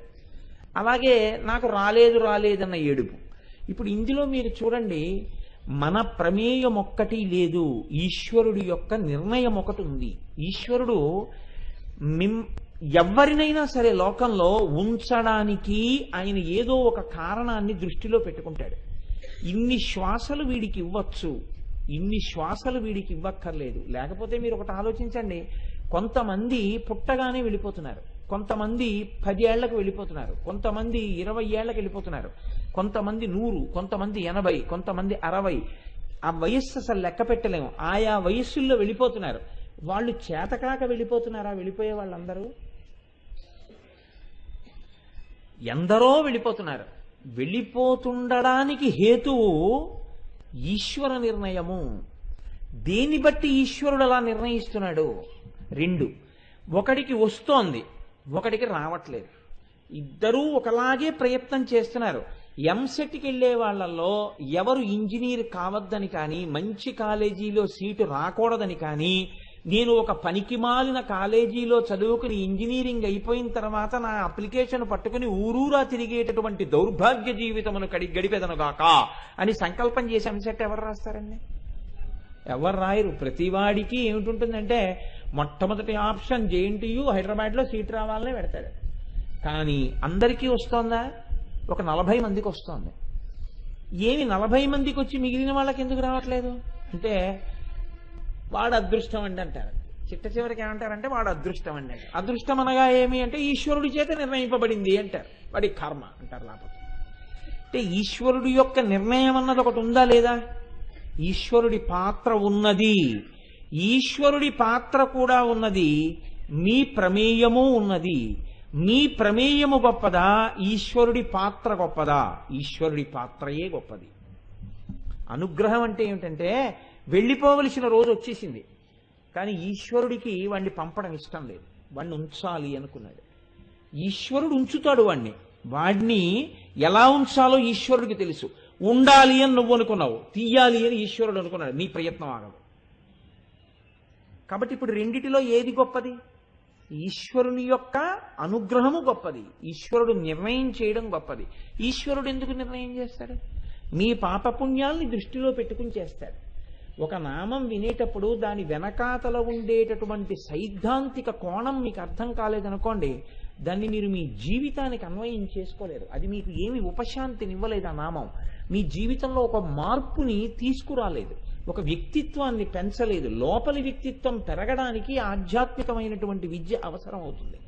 అలాగే నాకు రాలేదు రాలేదన్న ఏడుపు. ఇప్పుడు ఇందులో మీరు చూడండి, మన ప్రమేయం ఒక్కటి లేదు, ఈశ్వరుడి యొక్క నిర్ణయం ఒకటి ఉంది. ఈశ్వరుడు ఎవరినైనా సరే లోకంలో ఉంచడానికి ఆయన ఏదో ఒక కారణాన్ని దృష్టిలో పెట్టుకుంటాడు. ఇన్ని శ్వాసలు వీడికి ఇవ్వచ్చు, ఇన్ని శ్వాసలు వీడికి ఇవ్వక్కర్లేదు. లేకపోతే మీరు ఒకటి ఆలోచించండి, కొంతమంది పుట్టగానే వెళ్ళిపోతున్నారు, కొంతమంది 10 ఏళ్లకు వెళ్ళిపోతున్నారు, కొంతమంది 20 ఏళ్లకు వెళ్ళిపోతున్నారు, కొంతమంది 100, కొంతమంది 80, కొంతమంది 60. ఆ వయస్సు అసలు లెక్క పెట్టలేము. ఆయా వయస్సుల్లో వెళ్ళిపోతున్నారు. వాళ్ళు చేతకాక వెళ్ళిపోతున్నారా? వెళ్ళిపోయే వాళ్ళందరూ ఎందరో వెళ్ళిపోతున్నారు. వెళ్ళిపోతుండడానికి హేతువు ఈశ్వర నిర్ణయము. దేన్ని బట్టి ఈశ్వరుడు అలా నిర్ణయిస్తున్నాడు? 2. ఒకడికి వస్తోంది, ఒకడికి రావట్లేదు. ఇద్దరూ ఒకలాగే ప్రయత్నం చేస్తున్నారు. ఎంసెట్కి వెళ్ళే వాళ్ళల్లో ఎవరు ఇంజనీర్ కావద్దని కానీ, మంచి కాలేజీలో సీటు రాకూడదని కానీ, నేను ఒక పనికిమాలిన కాలేజీలో చదువుకుని ఇంజనీరింగ్ అయిపోయిన తర్వాత నా అప్లికేషన్ పట్టుకుని ఊరూరా తిరిగేటటువంటి దౌర్భాగ్య జీవితమును గడిపెదనుగాక అని సంకల్పం చేసి ఎంసెట్ ఎవరు రాస్తారండి? ఎవరు రాయరు. ప్రతివాడికి ఏమిటుంటుందంటే మొట్టమొదటి ఆప్షన్ JNTU, హైదరాబాద్లో సీట్ రావాలనే పెడతాడు. కానీ అందరికీ వస్తోందా? ఒక 40 మందికి వస్తోంది. ఏమి 40 మందికి వచ్చి మిగిలిన వాళ్ళకి ఎందుకు రావట్లేదు అంటే వాడు అదృష్టం అండి అంటారు. చిట్ట చివరికి ఏమంటారంటే వాడు అదృష్టం అండి అంటారు. అదృష్టం అనగా ఏమి అంటే ఈశ్వరుడి చేత నిర్ణయింపబడింది అంటారు. వాడి కర్మ అంటారు. లేకపోతే అంటే ఈశ్వరుడి యొక్క నిర్ణయం అన్నది ఒకటి ఉందా లేదా? ఈశ్వరుడి పాత్ర ఉన్నది, ఈశ్వరుడి పాత్ర కూడా ఉన్నది, మీ ప్రమేయము ఉన్నది. మీ ప్రమేయము గొప్పదా, ఈశ్వరుడి పాత్ర గొప్పదా? ఈశ్వరుడి పాత్రయే గొప్పది. అనుగ్రహం అంటే ఏమిటంటే వెళ్ళిపోవలసిన రోజు వచ్చేసింది, కానీ ఈశ్వరుడికి వాడిని పంపడం ఇష్టం లేదు, వాడిని ఉంచాలి అనుకున్నాడు. ఈశ్వరుడు ఉంచుతాడు వాడిని. వాడిని ఎలా ఉంచాలో ఈశ్వరుడికి తెలుసు. ఉండాలి అని నువ్వు అనుకున్నావు, తీయాలి అని ఈశ్వరుడు అనుకున్నాడు. నీ ప్రయత్నం ఆగదు. కాబట్టి ఇప్పుడు రెండిటిలో ఏది గొప్పది? ఈశ్వరుని యొక్క అనుగ్రహము గొప్పది, ఈశ్వరుడు నిర్ణయం చేయడం గొప్పది. ఈశ్వరుడు ఎందుకు నిర్ణయం చేస్తాడు? మీ పాపపుణ్యాల్ని దృష్టిలో పెట్టుకుని చేస్తాడు. ఒక నామం వినేటప్పుడు దాని వెనకాతల ఉండేటటువంటి సైద్ధాంతిక కోణం మీకు అర్థం కాలేదనుకోండి, దాన్ని మీరు మీ జీవితానికి అన్వయం చేసుకోలేరు. అది మీకు ఏమి ఉపశాంతినివ్వలేదు. ఆ నామం మీ జీవితంలో ఒక మార్పుని తీసుకురాలేదు, ఒక వ్యక్తిత్వాన్ని పెంచలేదు. లోపలి వ్యక్తిత్వం పెరగడానికి ఆధ్యాత్మికమైనటువంటి విద్య అవసరం అవుతుంది.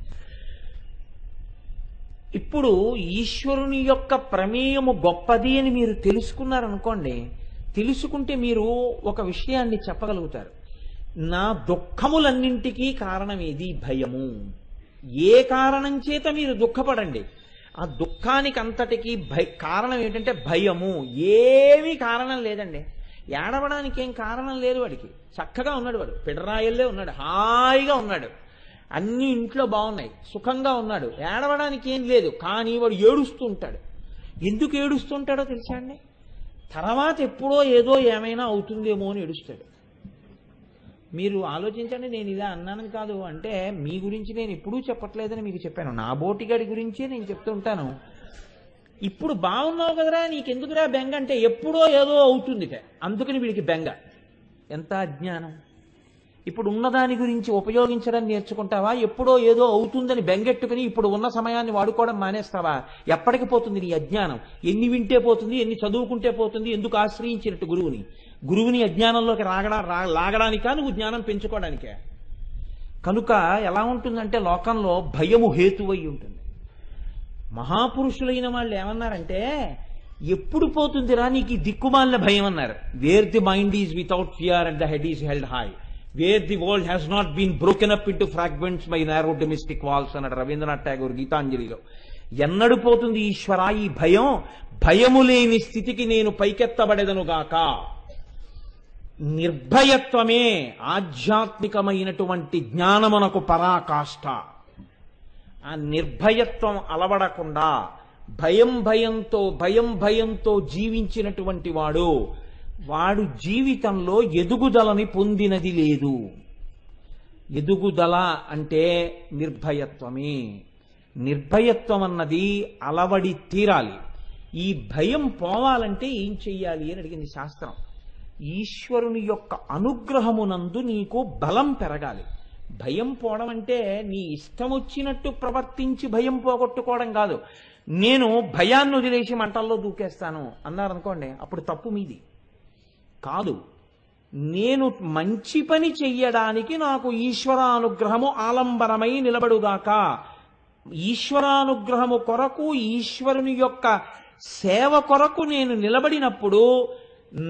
ఇప్పుడు ఈశ్వరుని యొక్క ప్రమేయము గొప్పది అని మీరు తెలుసుకున్నారనుకోండి, తెలుసుకుంటే మీరు ఒక విషయాన్ని చెప్పగలుగుతారు. నా దుఃఖములన్నింటికీ కారణం ఏది? భయము. ఏ కారణం చేత మీరు దుఃఖపడండి, ఆ దుఃఖానికి అంతటికీ కారణం ఏంటంటే భయము. ఏమీ కారణం లేదండి. ఏడవడానికి ఏం కారణం లేదు. వాడికి చక్కగా ఉన్నాడు, వాడు పిడరాయల్లే ఉన్నాడు, హాయిగా ఉన్నాడు, అన్ని ఇంట్లో బాగున్నాయి, సుఖంగా ఉన్నాడు, ఏడవడానికి ఏం లేదు. కానీ వాడు ఏడుస్తూ ఉంటాడు. ఎందుకు ఏడుస్తుంటాడో తెలుసా అండి? తర్వాత ఎప్పుడో ఏదో ఏమైనా అవుతుందేమో అని ఏడుస్తాడు. మీరు ఆలోచించండి. నేను ఇలా అన్నానని కాదు, అంటే మీ గురించి నేను ఎప్పుడూ చెప్పట్లేదని మీకు చెప్పాను. నా బోటిగాడి గురించే నేను చెప్తూ ఉంటాను. ఇప్పుడు బాగున్నావు కదరా, నీకెందుకురా బెంగ అంటే ఎప్పుడో ఏదో అవుతుందిట, అందుకని వీడికి బెంగ. ఎంత అజ్ఞానం! ఇప్పుడు ఉన్నదాని గురించి ఉపయోగించడం నేర్చుకుంటావా? ఎప్పుడో ఏదో అవుతుందని బెంగెట్టుకుని ఇప్పుడు ఉన్న సమయాన్ని వాడుకోవడం మానేస్తావా? ఎప్పటికి పోతుంది నీ అజ్ఞానం? ఎన్ని వింటే పోతుంది, ఎన్ని చదువుకుంటే పోతుంది? ఎందుకు ఆశ్రయించినట్టు గురువుని అజ్ఞానంలోకి లాగడానికా, నువ్వు జ్ఞానం పెంచుకోవడానికే? కనుక ఎలా ఉంటుందంటే లోకంలో భయము హేతువై ఉంటుంది. మహాపురుషులైన వాళ్ళు ఏమన్నారంటే, ఎప్పుడు పోతుందిరా నీకు ఈ దిక్కుమాలిన భయం అన్నారు. Where the mind is without fear and the head is held high, where the world has not been broken up into fragments by narrow domestic walls అన్నాడు రవీంద్రనాథ్ ఠాగూర్ గీతాంజలిలో. ఎన్నడు పోతుంది ఈశ్వరా ఈ భయం? భయము లేని స్థితికి నేను పైకెత్తబడెదనుగాక. నిర్భయత్వమే ఆధ్యాత్మికమైనటువంటి జ్ఞానమునకు పరాకాష్ఠ. ఆ నిర్భయత్వం అలవడకుండా భయంతో జీవించినటువంటి వాడు జీవితంలో ఎదుగుదలని పొందినది లేదు. ఎదుగుదల అంటే నిర్భయత్వమే. నిర్భయత్వం అన్నది అలవడి తీరాలి. ఈ భయం పోవాలంటే ఏం చెయ్యాలి అని అడిగింది శాస్త్రం. ఈశ్వరుని యొక్క అనుగ్రహమునందు నీకు బలం పెరగాలి. భయం పోవడం అంటే నీ ఇష్టం వచ్చినట్టు ప్రవర్తించి భయం పోగొట్టుకోవడం కాదు. నేను భయాన్ని వదిలేసి మంటల్లో దూకేస్తాను అన్నారనుకోండి, అప్పుడు తప్పు మీది కాదు. నేను మంచి పని చెయ్యడానికి నాకు ఈశ్వరానుగ్రహము ఆలంబనమై నిలబడుగాక. ఈశ్వరానుగ్రహము కొరకు, ఈశ్వరుని యొక్క సేవ కొరకు నేను నిలబడినప్పుడు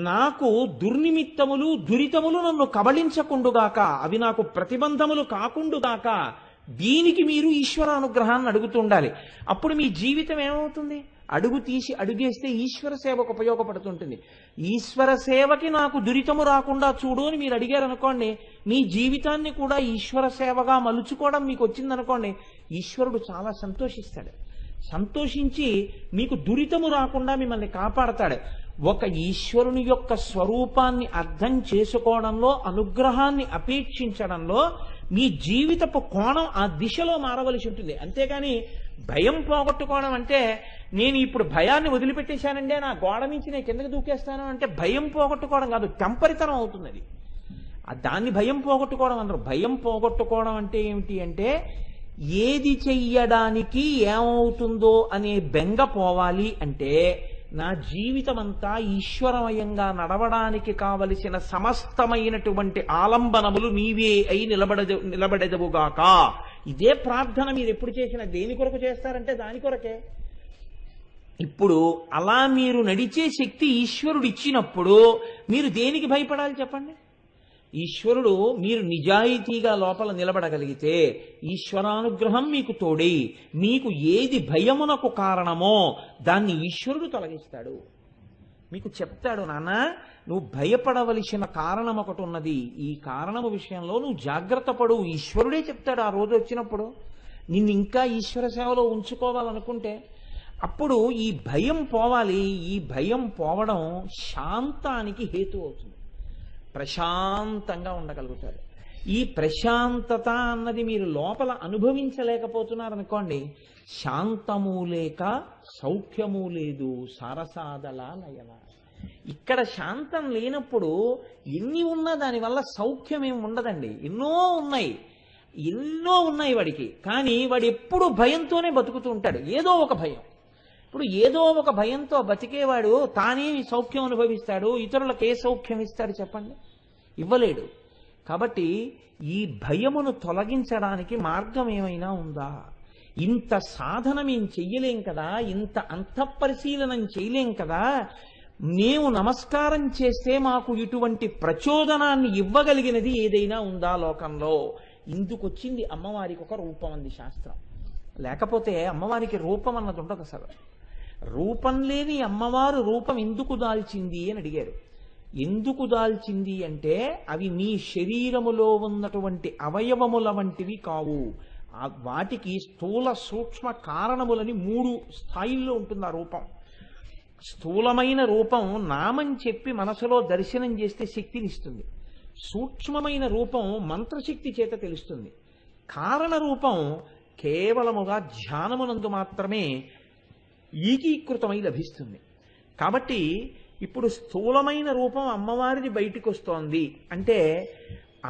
నాకు దుర్నిమిత్తములు దురితములు నన్ను కబళించకుండుగాక, అవి నాకు ప్రతిబంధములు కాకుండుగాక. దీనికి మీరు ఈశ్వరానుగ్రహాన్ని అడుగుతుండాలి. అప్పుడు మీ జీవితం ఏమవుతుంది? అడుగేస్తే ఈశ్వర సేవకు ఉపయోగపడుతుంటుంది. ఈశ్వర సేవకి నాకు దురితము రాకుండా చూడు అని మీరు అడిగారనుకోండి, మీ జీవితాన్ని కూడా ఈశ్వర సేవగా మలుచుకోవడం మీకు వచ్చిందనుకోండి, ఈశ్వరుడు చాలా సంతోషిస్తాడు. సంతోషించి మీకు దురితము రాకుండా మిమ్మల్ని కాపాడతాడు. ఒక ఈశ్వరుని యొక్క స్వరూపాన్ని అర్థం చేసుకోవడంలో, అనుగ్రహాన్ని అపేక్షించడంలో మీ జీవితపు కోణం ఆ దిశలో మారవలసి ఉంటుంది. అంతేగాని భయం పోగొట్టుకోవడం అంటే నేను ఇప్పుడు భయాన్ని వదిలిపెట్టేశానంటే నా గోడ నుంచి నేను కిందకి దూకేస్తాను అంటే భయం పోగొట్టుకోవడం కాదు, తెంపరితనం అవుతుంది అది. దాన్ని భయం పోగొట్టుకోవడం అందరూ. భయం పోగొట్టుకోవడం అంటే ఏమిటి అంటే, ఏది చెయ్యడానికి ఏమవుతుందో అనే బెంగ పోవాలి అంటే నా జీవితం అంతా ఈశ్వరమయంగా నడవడానికి కావలసిన సమస్తమైనటువంటి ఆలంబనములు నీవే అయి నిలబడెదవుగాక. ఇదే ప్రార్థన మీరు ఎప్పుడు చేసినా దేని కొరకు చేస్తారంటే దాని కొరకే. ఇప్పుడు అలా మీరు నడిచే శక్తి ఈశ్వరుడు ఇచ్చినప్పుడు మీరు దేనికి భయపడాలి చెప్పండి? ఈశ్వరుడు మీరు నిజాయితీగా లోపల నిలబడగలిగితే ఈశ్వరానుగ్రహం మీకు తోడై మీకు ఏది భయమునకు కారణమో దాన్ని ఈశ్వరుడు తొలగిస్తాడు. మీకు చెప్తాడు, నాన్న నువ్వు భయపడవలసిన కారణం ఒకటి ఉన్నది, ఈ కారణము విషయంలో నువ్వు జాగ్రత్త పడు. ఈశ్వరుడే చెప్తాడు ఆ రోజు వచ్చినప్పుడు. నిన్ను ఇంకా ఈశ్వర సేవలో ఉంచుకోవాలనుకుంటే అప్పుడు ఈ భయం పోవాలి. ఈ భయం పోవడం శాంతానికి హేతు అవుతుంది. ప్రశాంతంగా ఉండగలుగుతారు. ఈ ప్రశాంతత అన్నది మీరు లోపల అనుభవించలేకపోతున్నారనుకోండి, శాంతము లేక సౌఖ్యము లేదు సారసాదల లయల. ఇక్కడ శాంతం లేనప్పుడు ఎన్ని ఉన్నా దానివల్ల సౌఖ్యం ఏమి ఉండదండి. ఎన్నో ఉన్నాయి వాడికి. కానీ వాడు ఎప్పుడు భయంతోనే బతుకుతూ ఉంటాడు. ఏదో ఒక భయం. ఇప్పుడు ఏదో ఒక భయంతో బతికేవాడు తానేమి సౌఖ్యం అనుభవిస్తాడు? ఇతరులకు ఏ సౌఖ్యం ఇస్తాడు చెప్పండి? ఇవ్వలేడు. కాబట్టి ఈ భయమును తొలగించడానికి మార్గం ఏమైనా ఉందా? ఇంత సాధన మేం చెయ్యలేం కదా, ఇంత అంతఃపరిశీలనం చేయలేం కదా, మేము నమస్కారం చేస్తే మాకు ఇటువంటి ప్రచోదనాన్ని ఇవ్వగలిగినది ఏదైనా ఉందా లోకంలో? ఇందుకొచ్చింది అమ్మవారికి ఒక రూపం అంది శాస్త్రం. లేకపోతే అమ్మవారికి రూపం అన్నది ఉండదు అసలు. రూపం లేని అమ్మవారు రూపం ఎందుకు దాల్చింది అని అడిగారు. ఎందుకు దాల్చింది అంటే అవి మీ శరీరములో ఉన్నటువంటి అవయవముల వంటివి కావు. వాటికి స్థూల సూక్ష్మ కారణములని 3 స్థాయిల్లో ఉంటుంది ఆ రూపం. స్థూలమైన రూపం నామం చెప్పి మనసులో దర్శనం చేస్తే శక్తినిస్తుంది. సూక్ష్మమైన రూపం మంత్రశక్తి చేత తెలుస్తుంది. కారణ రూపం కేవలముగా ధ్యానమునందు మాత్రమే ఏకీకృతమై లభిస్తుంది. కాబట్టి ఇప్పుడు స్థూలమైన రూపం అమ్మవారిది బయటికి వస్తోంది అంటే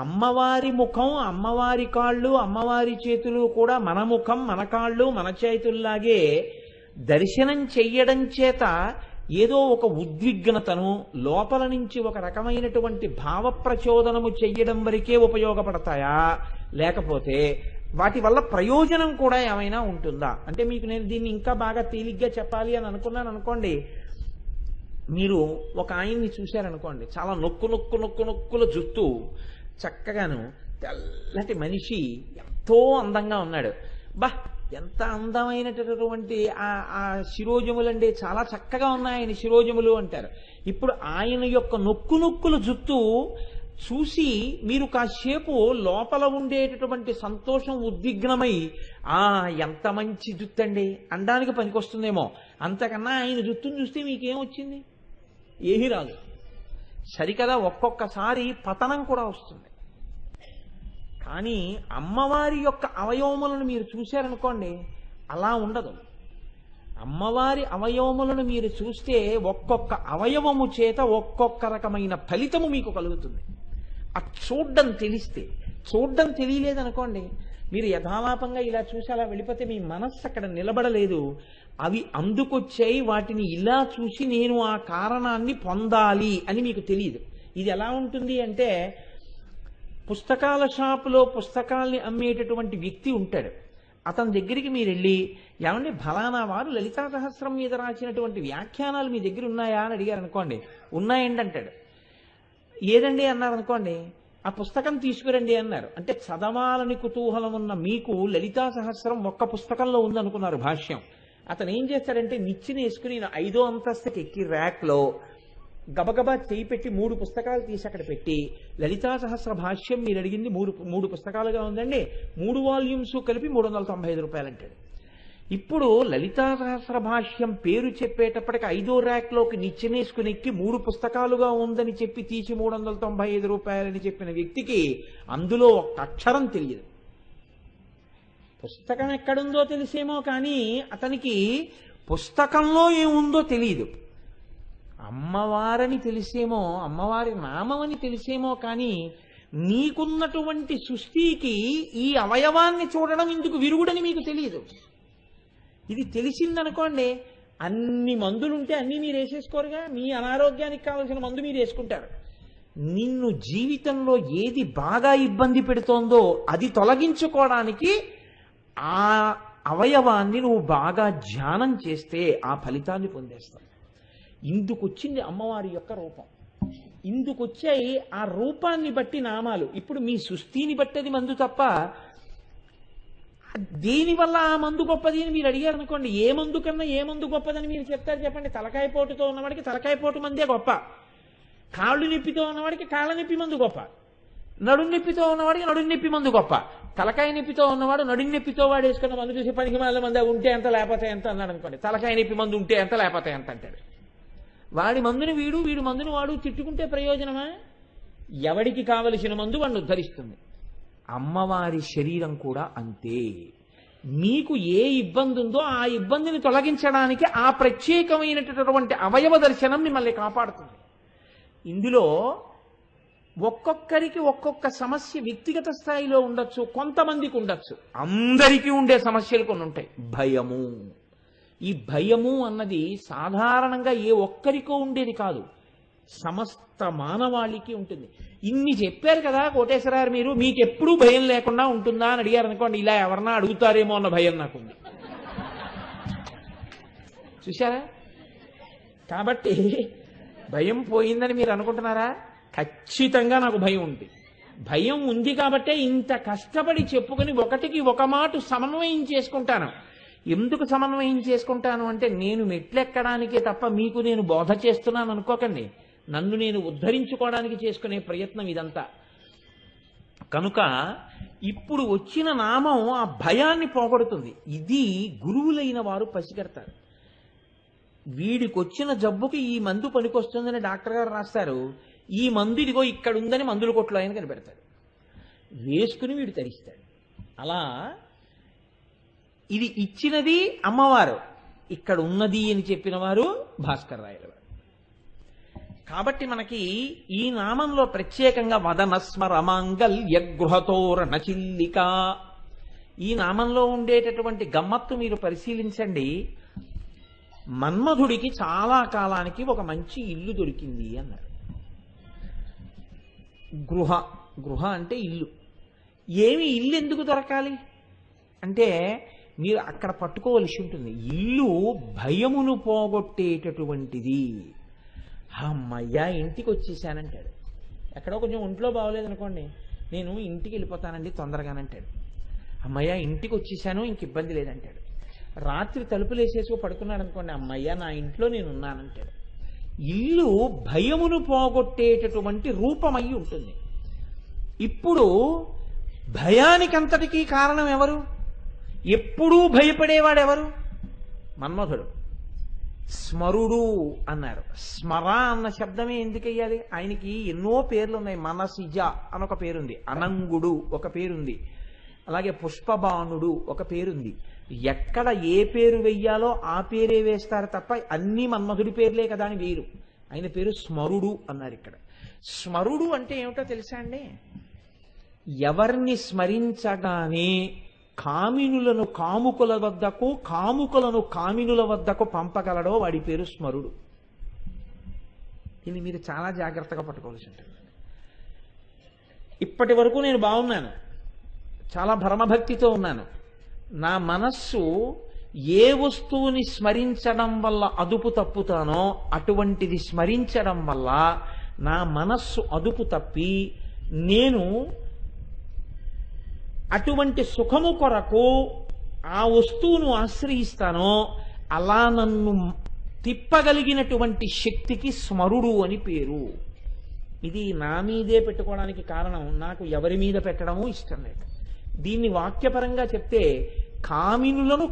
అమ్మవారి ముఖం, అమ్మవారి కాళ్ళు, అమ్మవారి చేతులు కూడా మన ముఖం, మన కాళ్ళు, మన చేతుల్లాగే దర్శనం చెయ్యడం చేత ఏదో ఒక ఉద్విగ్నతను లోపల నుంచి ఒక రకమైనటువంటి భావ ప్రచోదనము చెయ్యడం వరకే ఉపయోగపడతాయా, లేకపోతే వాటి వల్ల ప్రయోజనం కూడా ఏమైనా ఉంటుందా అంటే మీకు నేను దీన్ని ఇంకా బాగా తేలిగ్గా చెప్పాలి అని అనుకున్నాను అనుకోండి. మీరు ఒక ఆయన్ని చూశారనుకోండి, చాలా నొక్కుల జుట్టు, చక్కగాను తెల్లటి మనిషి, ఎంతో అందంగా ఉన్నాడు. ఎంత అందమైనటువంటి ఆ శిరోజములండి, చాలా చక్కగా ఉన్నాయి ఆయన శిరోజములు అంటారు. ఇప్పుడు ఆయన యొక్క నొక్కుల జుట్టు చూసి మీరు కాసేపు లోపల ఉండేటటువంటి సంతోషం ఉద్విగ్నమై ఎంత మంచి జుట్టు అండి అనడానికి పనికొస్తుందేమో. అంతకన్నా ఆయన జుట్టును చూస్తే మీకేమొచ్చింది? ఏమీ రాదు. సరికదా, ఒక్కొక్కసారి పతనం కూడా వస్తుంది. కానీ అమ్మవారి యొక్క అవయవములను మీరు చూశారనుకోండి, అలా ఉండదు. అమ్మవారి అవయవములను మీరు చూస్తే ఒక్కొక్క అవయవము చేత ఒక్కొక్క రకమైన ఫలితము మీకు కలుగుతుంది. చూడ్డం తెలిస్తే. చూడ్డం తెలియలేదనుకోండి, మీరు యథాలాపంగా ఇలా చూసి అలా వెళ్ళిపోతే మీ మనస్సు అక్కడ నిలబడలేదు. అవి అందుకొచ్చాయి, వాటిని ఇలా చూసి నేను ఆ కారణాన్ని పొందాలి అని మీకు తెలియదు. ఇది ఎలా ఉంటుంది అంటే, పుస్తకాల షాపులో పుస్తకాల్ని అమ్మేటటువంటి వ్యక్తి ఉంటాడు. అతని దగ్గరికి మీరు వెళ్ళి, ఏమంటే ఫలానా వారు లలితా సహస్రం మీద రాసినటువంటి వ్యాఖ్యానాలు మీ దగ్గర ఉన్నాయా అని అడిగారు అనుకోండి. ఉన్నాయండి అంటాడు. ఏదండి అన్నారు అనుకోండి, ఆ పుస్తకం తీసుకురండి అన్నారు. అంటే చదవాలని కుతూహలం ఉన్న మీకు లలితా సహస్రం ఒక్క పుస్తకంలో ఉందనుకున్నారు భాష్యం. అతను ఏం చేస్తాడంటే నిచ్చెన వేసుకుని 5వ అంతస్తుకి ఎక్కి ర్యాక్లో గబగబా చేయి పెట్టి 3 పుస్తకాలు తీసి అక్కడ పెట్టి, లలితా సహస్ర భాష్యం మీరు అడిగింది 3 పుస్తకాలుగా ఉందండి, 3 వాల్యూమ్స్ కలిపి 395 రూపాయలు అంటాడు. ఇప్పుడు లలితా సహస్ర భాష్యం పేరు చెప్పేటప్పటికి 5వ ర్యాక్లోకి నిచ్చెనేసుకుని ఎక్కి 3 పుస్తకాలుగా ఉందని చెప్పి తీసి 395 రూపాయలని చెప్పిన వ్యక్తికి అందులో ఒక్క అక్షరం తెలియదు. పుస్తకం ఎక్కడుందో తెలిసేమో కానీ అతనికి పుస్తకంలో ఏముందో తెలియదు. అమ్మవారని తెలిసేమో, అమ్మవారి నామమని తెలిసేమో కానీ నీకున్నటువంటి సృష్టికి ఈ అవయవాన్ని చూడడం ఇందుకు విరుగుడని మీకు తెలియదు. ఇది తెలిసిందనుకోండి, అన్ని మందులుంటే అన్నీ మీరు వేసేసుకోరుగా. మీ అనారోగ్యానికి కావలసిన మందు మీరు వేసుకుంటారు. నిన్ను జీవితంలో ఏది బాగా ఇబ్బంది పెడుతోందో అది తొలగించుకోవడానికి ఆ అవయవాన్ని నువ్వు బాగా ధ్యానం చేస్తే ఆ ఫలితాన్ని పొందేస్తావు. ఇందుకొచ్చింది అమ్మవారి యొక్క రూపం. ఇందుకొచ్చాయి ఆ రూపాన్ని బట్టి నామాలు. ఇప్పుడు మీ సృష్టిని బట్టది మందు తప్ప దేనివల్ల ఆ మందు గొప్పది అని మీరు అడిగారు అనుకోండి, ఏ మందు కన్నా ఏ మందు గొప్పదని మీరు చెప్తారు చెప్పండి. తలకాయ పోటుతో ఉన్నవాడికి తలకాయ పోటు మందే గొప్ప, కాళ్ళు నొప్పితో ఉన్నవాడికి కాళ్ళ నొప్పి మందు గొప్ప, నడుం నొప్పితో ఉన్నవాడికి నడుం నొప్పి మందు గొప్ప. తలకాయ నొప్పితో ఉన్నవాడు నడుం నొప్పితో వాడు వేసుకున్న మందు చూసి పనికి మాల మంది ఉంటే ఎంత లేకపోతే ఎంత అన్నాడు అనుకోండి. తలకాయ నొప్పి మందు ఉంటే ఎంత లేకపోతే ఎంత అంటాడు. వాడి మందుని వీడు, వీడి మందుని వాడు తిట్టుకుంటే ప్రయోజనమా? ఎవడికి కావలసిన మందు వాడిని ఉద్ధరిస్తుంది. అమ్మవారి శరీరం కూడా అంతే. మీకు ఏ ఇబ్బంది ఉందో ఆ ఇబ్బందిని తొలగించడానికి ఆ ప్రత్యేకమైనటువంటి అవయవ దర్శనం మిమ్మల్ని కాపాడుతుంది. ఇందులో ఒక్కొక్కరికి ఒక్కొక్క సమస్య వ్యక్తిగత స్థాయిలో ఉండొచ్చు, కొంతమందికి ఉండొచ్చు. అందరికీ ఉండే సమస్యలు కొన్ని ఉంటాయి. భయము. ఈ భయము అన్నది సాధారణంగా ఏ ఒక్కరికో ఉండేది కాదు, సమస్త మానవాళికి ఉంటుంది. ఇన్ని చెప్పారు కదా కోటేశ్వరారు మీరు, మీకెప్పుడూ భయం లేకుండా ఉంటుందా అని అడిగారు అనుకోండి, ఇలా ఎవరన్నా అడుగుతారేమో అన్న భయం నాకుంది. చూశారా? కాబట్టి భయం పోయిందని మీరు అనుకుంటున్నారా? ఖచ్చితంగా నాకు భయం ఉంది. భయం ఉంది కాబట్టే ఇంత కష్టపడి చెప్పుకుని ఒకటికి ఒక మాట సమన్వయం చేసుకుంటాను. ఎందుకు సమన్వయం చేసుకుంటాను అంటే, నేను మెట్లెక్కడానికే తప్ప మీకు నేను బోధ చేస్తున్నాను అనుకోకండి. నన్ను నేను ఉద్ధరించుకోవడానికి చేసుకునే ప్రయత్నం ఇదంతా. కనుక ఇప్పుడు వచ్చిన నామం ఆ భయాన్ని పోగొడుతుంది. ఇది గురువులైన వారు పసిగడతారు. వీడికి వచ్చిన జబ్బుకి ఈ మందు పనికొస్తుందని డాక్టర్ గారు రాస్తారు. ఈ మందు ఇదిగో ఇక్కడ ఉందని మందుల కొట్లో ఆయన కనిపెడతాడు. వేసుకుని వీడు తరిస్తాడు. అలా ఇది ఇచ్చినది అమ్మవారు, ఇక్కడ ఉన్నది అని చెప్పిన వారు భాస్కర్ రాయల వారు. కాబట్టి మనకి ఈ నామంలో ప్రత్యేకంగా వదనస్మర మాంగల్య గృహతోరణ చిల్లిక, ఈ నామంలో ఉండేటటువంటి గమ్మత్తు మీరు పరిశీలించండి. మన్మధుడికి చాలా కాలానికి ఒక మంచి ఇల్లు దొరికింది అన్నారు. గృహ అంటే ఇల్లు. ఏమి ఇల్లు ఎందుకు దొరకాలి అంటే మీరు అక్కడ పట్టుకోవలసి ఉంటుంది. ఇల్లు భయమును పోగొట్టేటటువంటిది. అమ్మయ్యా ఇంటికి వచ్చేసానంటాడు. ఎక్కడో కొంచెం ఒంట్లో బాగోలేదనుకోండి, నేను ఇంటికి వెళ్ళిపోతానండి తొందరగానంటాడు. అమ్మయ్య ఇంటికి వచ్చేసాను, ఇంక ఇబ్బంది లేదంటాడు. రాత్రి తలుపులు వేసేసి పడుకున్నాడు అనుకోండి, అమ్మయ్య నా ఇంట్లో నేను ఉన్నానంటాడు. ఇల్లు భయమును పోగొట్టేటటువంటి రూపమై ఉంటుంది. ఇప్పుడు భయానికంతటికీ కారణం ఎవరు? ఎప్పుడూ భయపడేవాడెవరు? మన్మధుడు. స్మరుడు అన్నారు. స్మర అన్న శబ్దమే ఎందుకయ్యాలి? ఆయనకి ఎన్నో పేర్లు ఉన్నాయి. మనసిజ అనొక పేరుంది, అనంగుడు ఒక పేరుంది, అలాగే పుష్పబాణుడు ఒక పేరుంది. ఎక్కడ ఏ పేరు వెయ్యాలో ఆ పేరే వేస్తారు తప్ప అన్ని మన్మధుడి పేర్లే కదా అని వేరు. ఆయన పేరు స్మరుడు అన్నారు. ఇక్కడ స్మరుడు అంటే ఏమిటో తెలుసా అండి? ఎవరిని స్మరించగానే కామినులను కాముకుల వద్దకు, కాముకులను కామినుల వద్దకు పంపగలడో వాడి పేరు స్మరుడు. ఇది మీరు చాలా జాగ్రత్తగా పట్టుకోవాల్సి ఉంటుంది. ఇప్పటి వరకు నేను బాగున్నాను, చాలా భ్రమభక్తితో ఉన్నాను. నా మనస్సు ఏ వస్తువుని స్మరించడం వల్ల అదుపు తప్పుతానో అటువంటిది స్మరించడం వల్ల నా మనస్సు అదుపు తప్పి నేను అటువంటి సుఖము కొరకు ఆ వస్తువును ఆశ్రయిస్తానో అలా నన్ను తిప్పగలిగినటువంటి శక్తికి స్మరుడు అని పేరు. ఇది నా మీదే పెట్టుకోవడానికి కారణం, నాకు ఎవరి మీద పెట్టడమూ ఇష్టం లేక. దీన్ని వాక్యపరంగా చెప్తే కామినులను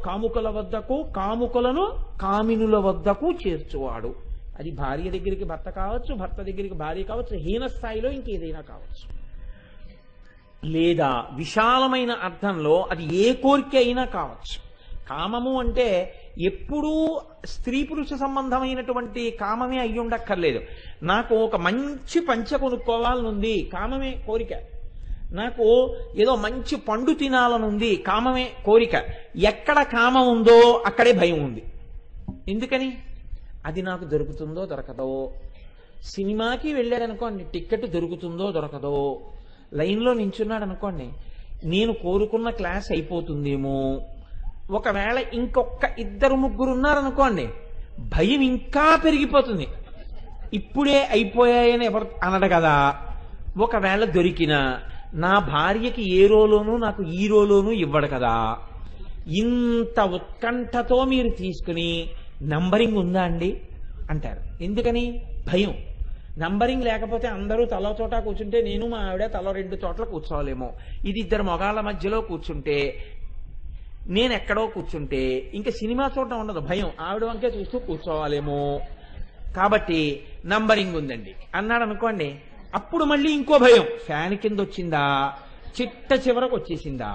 కాముకుల వద్దకు, కాముకులను కామినుల వద్దకు చేర్చువాడు. అది భార్య దగ్గరికి భర్త కావచ్చు, భర్త దగ్గరికి భార్య కావచ్చు, హీన స్థాయిలో ఇంకేదైనా కావచ్చు. లేదా విశాలమైన అర్థంలో అది ఏ కోరిక అయినా కావచ్చు. కామము అంటే ఎప్పుడూ స్త్రీ పురుష సంబంధమైనటువంటి కామమే అయ్యి ఉండక్కర్లేదు. నాకు ఒక మంచి పంచ కొనుక్కోవాలనుంది, కామమే కోరిక. నాకు ఏదో మంచి పండు తినాలనుంది, కామమే కోరిక. ఎక్కడ కామం ఉందో అక్కడే భయం ఉంది. ఎందుకని? అది నాకు దొరుకుతుందో దొరకదో. సినిమాకి వెళ్ళాడనుకోండి, టిక్కెట్ దొరుకుతుందో దొరకదో. లైన్లో నించున్నాడు అనుకోండి, నేను కోరుకున్న క్లాస్ అయిపోతుందేమో. ఒకవేళ ఇంకొక ఇద్దరు ముగ్గురు ఉన్నారనుకోండి, భయం ఇంకా పెరిగిపోతుంది. ఇప్పుడే అయిపోయాయని ఎవరు అనడు కదా. ఒకవేళ దొరికినా నా భార్యకి ఏ రోలోనూ నాకు ఈ రోలోనూ ఇవ్వడు కదా. ఇంత ఉత్కంఠతో మీరు తీసుకుని నంబరింగ్ ఉందా అండి అంటారు. ఎందుకని? భయం. నంబరింగ్ లేకపోతే అందరూ తలో చోట కూర్చుంటే నేను మా ఆవిడ తలో 2 చోట్ల కూర్చోవాలేమో. ఇది ఇద్దరు మొగాళ్ళ మధ్యలో కూర్చుంటే, నేను ఎక్కడో కూర్చుంటే ఇంకా సినిమా చూడటం ఉండదు, భయం. ఆవిడ వంకే చూస్తూ కూర్చోవాలేమో. కాబట్టి నంబరింగ్ ఉందండి అన్నాడు అనుకోండి, అప్పుడు మళ్ళీ ఇంకో భయం. ఫ్యాన్ కింద వచ్చిందా, చిట్ట చివరకు వచ్చేసిందా.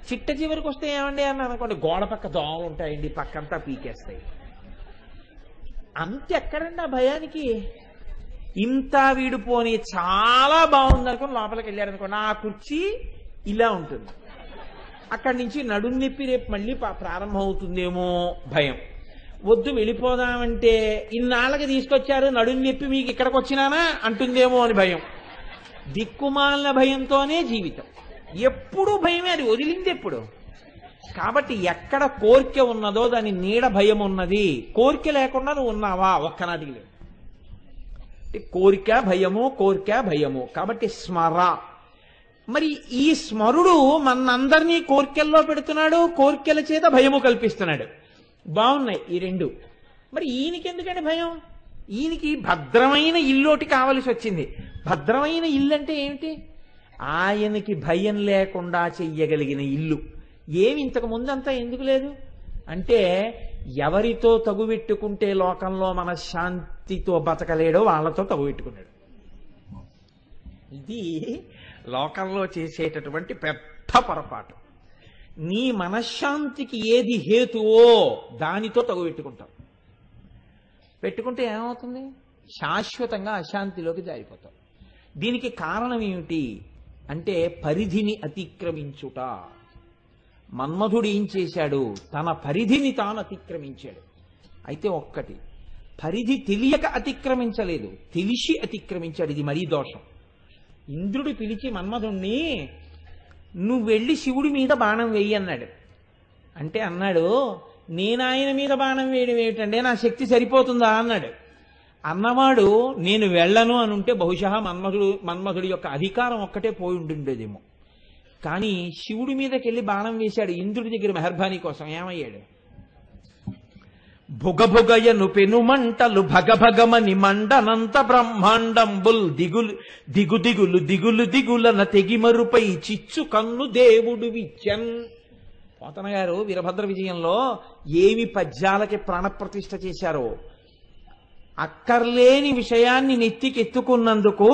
చిట్ట చివరికి వస్తే ఏమండి అన్నాను అనుకోండి, గోడ పక్క దోమలు ఉంటాయండి, పక్కంతా పీకేస్తాయి. అంతెక్కడండి ఆ భయానికి? ఇంత వీడిపోని చాలా బాగుంది అనుకోని లోపలికి వెళ్ళారు అనుకోండి, ఆ కుర్చీ ఇలా ఉంటుంది. అక్కడి నుంచి నడుం నొప్పి రేపు మళ్ళీ ప్రారంభం అవుతుందేమో భయం. వద్దు వెళ్ళిపోదామంటే ఇన్నాళ్ళకి తీసుకొచ్చారు నడుం నొప్పి మీకు ఇక్కడికి వచ్చినానా అంటుందేమో అని భయం. దిక్కుమాలిన భయంతోనే జీవితం, ఎప్పుడూ భయమే, అది వదిలింది ఎప్పుడు. కాబట్టి ఎక్కడ కోరిక ఉన్నదో దాని నీడ భయం ఉన్నది. కోరిక లేకుండా నువ్వు ఉన్నావా? ఒక్కనాటికి లేదు. కోరిక భయము, కోరిక భయము. కాబట్టి స్మర. మరి ఈ స్మరుడు మనందరినీ కోరికల్లో పెడుతున్నాడు, కోరికల చేత భయము కల్పిస్తున్నాడు. బాగున్నాయి ఈ రెండు. మరి ఈయనకి ఎందుకంటే భయం? ఈయనకి భద్రమైన ఇల్లోటి కావలసి వచ్చింది. భద్రమైన ఇల్లు అంటే ఏమిటి? ఆయనకి భయం లేకుండా చెయ్యగలిగిన ఇల్లు. ఏమి ఇంతకు ముందంతా ఎందుకు లేదు అంటే, ఎవరితో తగువెట్టుకుంటే లోకంలో మన శాంతితో బతకలేడో వాళ్ళతో తగువెట్టుకున్నాడు. ఇది లోకంలో చేసేటటువంటి పెద్ద పొరపాటు. నీ మనశ్శాంతికి ఏది హేతువో దానితో తగువెట్టుకుంటావు. పెట్టుకుంటే ఏమవుతుంది? శాశ్వతంగా అశాంతిలోకి జారిపోతావు. దీనికి కారణం ఏమిటి అంటే పరిధిని అతిక్రమించుట. మన్మధుడు ఏం చేశాడు? తన పరిధిని తాను అతిక్రమించాడు. అయితే ఒక్కటి, పరిధి తెలియక అతిక్రమించలేదు, తెలిసి అతిక్రమించాడు. ఇది మరీ దోషం. ఇంద్రుడు పిలిచి మన్మధుణ్ణి నువ్వు వెళ్ళి శివుడి మీద బాణం వేయి అన్నాడు. అంటే అన్నాడు, నేను ఆయన మీద బాణం వేయడం ఏమిటంటే నా శక్తి సరిపోతుందా అన్నాడు. అన్నవాడు నేను వెళ్ళను అని ఉంటే బహుశా మన్మధుడి యొక్క అధికారం ఒక్కటే పోయి ఉండుండేదేమో. కానీ శివుడి మీదకి వెళ్ళి బాణం వేశాడు ఇంద్రుడి దగ్గర మెహర్బానీ కోసం. ఏమయ్యాడు? భుగభుగయను పెనుమంటలు భగభగమని మండనంత బ్రహ్మాండంబుల్ దిగులు దిగులు దిగులు దిగులన తెగిమరుపై చిచ్చు కన్ను దేవుడు విచ్చన్. పోతన గారు వీరభద్ర విజయంలో ఏమి పద్యాలకి ప్రాణప్రతిష్ఠ చేశారో. అక్కర్లేని విషయాన్ని నెత్తికెత్తుకున్నందుకు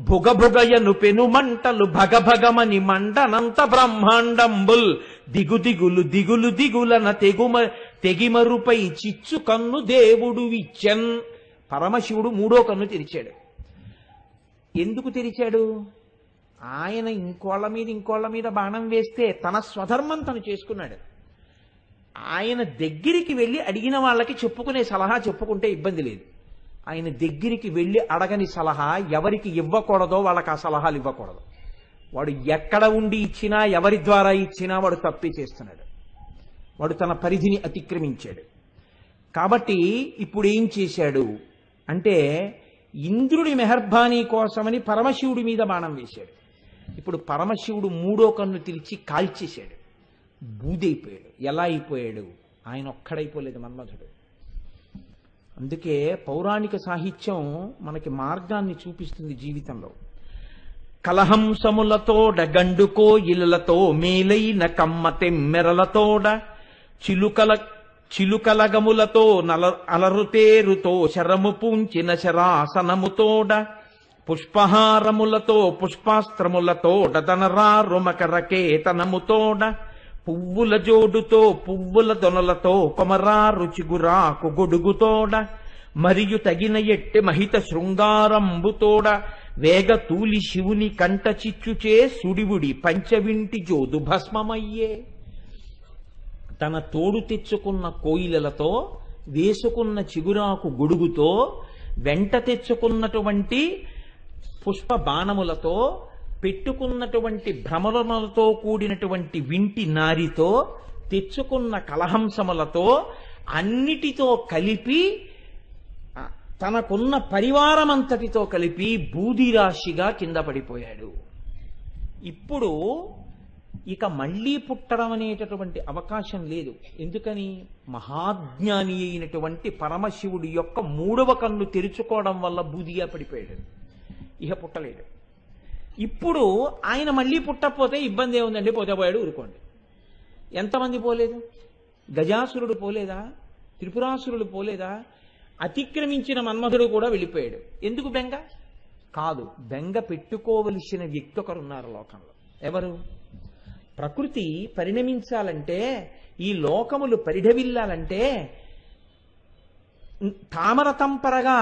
భుగభుగయను పెనుమంటలు భగభగమని మండనంత బ్రహ్మాండంబుల్ దిగులు దిగులన తెగిమరుపై చిచ్చు కన్ను దేవుడు విచ్చన్. పరమశివుడు మూడో కన్ను తెరిచాడు. ఎందుకు తెరిచాడు? ఆయన ఇంకోళ్ళ మీద బాణం వేస్తే తన స్వధర్మం తను చేసుకున్నాడు. ఆయన దగ్గరికి వెళ్ళి అడిగిన వాళ్ళకి చెప్పుకునే సలహా చెప్పుకుంటే ఇబ్బంది లేదు. ఆయన దగ్గరికి వెళ్ళి అడగని సలహా ఎవరికి ఇవ్వకూడదో వాళ్ళకి ఆ సలహాలు ఇవ్వకూడదు. వాడు ఎక్కడ ఉండి ఇచ్చినా ఎవరి ద్వారా ఇచ్చినా వాడు తప్పే చేస్తున్నాడు. వాడు తన పరిధిని అతిక్రమించాడు. కాబట్టి ఇప్పుడు ఏం చేశాడు అంటే, ఇంద్రుడి మెహర్బానీ కోసమని పరమశివుడి మీద బాణం వేశాడు. ఇప్పుడు పరమశివుడు మూడో కన్ను తెరిచి కాల్చేశాడు. బూదైపోయాడు. ఎలా అయిపోయాడు? ఆయన ఒక్కడైపోలేదు, మన్మధుడు. అందుకే పౌరాణిక సాహిత్యం మనకి మార్గాన్ని చూపిస్తుంది జీవితంలో. కలహంసములతోడ గండుకో ఇలలతో మేలైన కమ్మ తెమ్మెరలతోడ చిలుకలగములతో అలరుతేరుతో శరము పూంచిన శరాసనముతోడ పుష్పహారములతో పుష్పాస్త్రములతోడ దనరారుమకరకేతనముతోడ పువ్వుల జోడుతో పువ్వుల దొనలతో కొమరారు చిగురాకు గొడుగుతోడ మరియు తగిన ఎట్టె మహిత శృంగారంబుతోడ వేగ తూలి శివుని కంట చిచ్చుచే సుడివుడి పంచవింటి జోదు భస్మమయ్యే. తన తోడు తెచ్చుకున్న కోయిలలతో, వేసుకున్న చిగురాకు గొడుగుతో, వెంట తెచ్చుకున్నటువంటి పుష్ప బాణములతో, పెట్టుకున్నటువంటి భ్రమరములతో కూడినటువంటి వింటి నారితో, తెచ్చుకున్న కలహంసములతో, అన్నిటితో కలిపి తనకున్న పరివారమంతటితో కలిపి బూదిరాశిగా కింద పడిపోయాడు. ఇప్పుడు ఇక మళ్లీ పుట్టడం అనేటటువంటి అవకాశం లేదు. ఎందుకని? మహాజ్ఞాని అయినటువంటి పరమశివుడి యొక్క మూడవ కన్ను తెరుచుకోవడం వల్ల బూదిగా పడిపోయాడు. ఇక పుట్టలేడు. ఇప్పుడు ఆయన మళ్లీ పుట్టకపోతే ఇబ్బంది ఏముందండి? పోతే పోయాడు, ఊరుకోండి. ఎంతమంది పోలేదు? గజాసురుడు పోలేదా? త్రిపురాసురుడు పోలేదా? అతిక్రమించిన మన్మధుడు కూడా వెళ్ళిపోయాడు. ఎందుకు బెంగ? కాదు, బెంగ పెట్టుకోవలసిన వ్యక్తి ఒకరున్నారు లోకంలో. ఎవరు? ప్రకృతి పరిణమించాలంటే, ఈ లోకములు పరిఢవిల్లాలంటే, తామరతంపరగా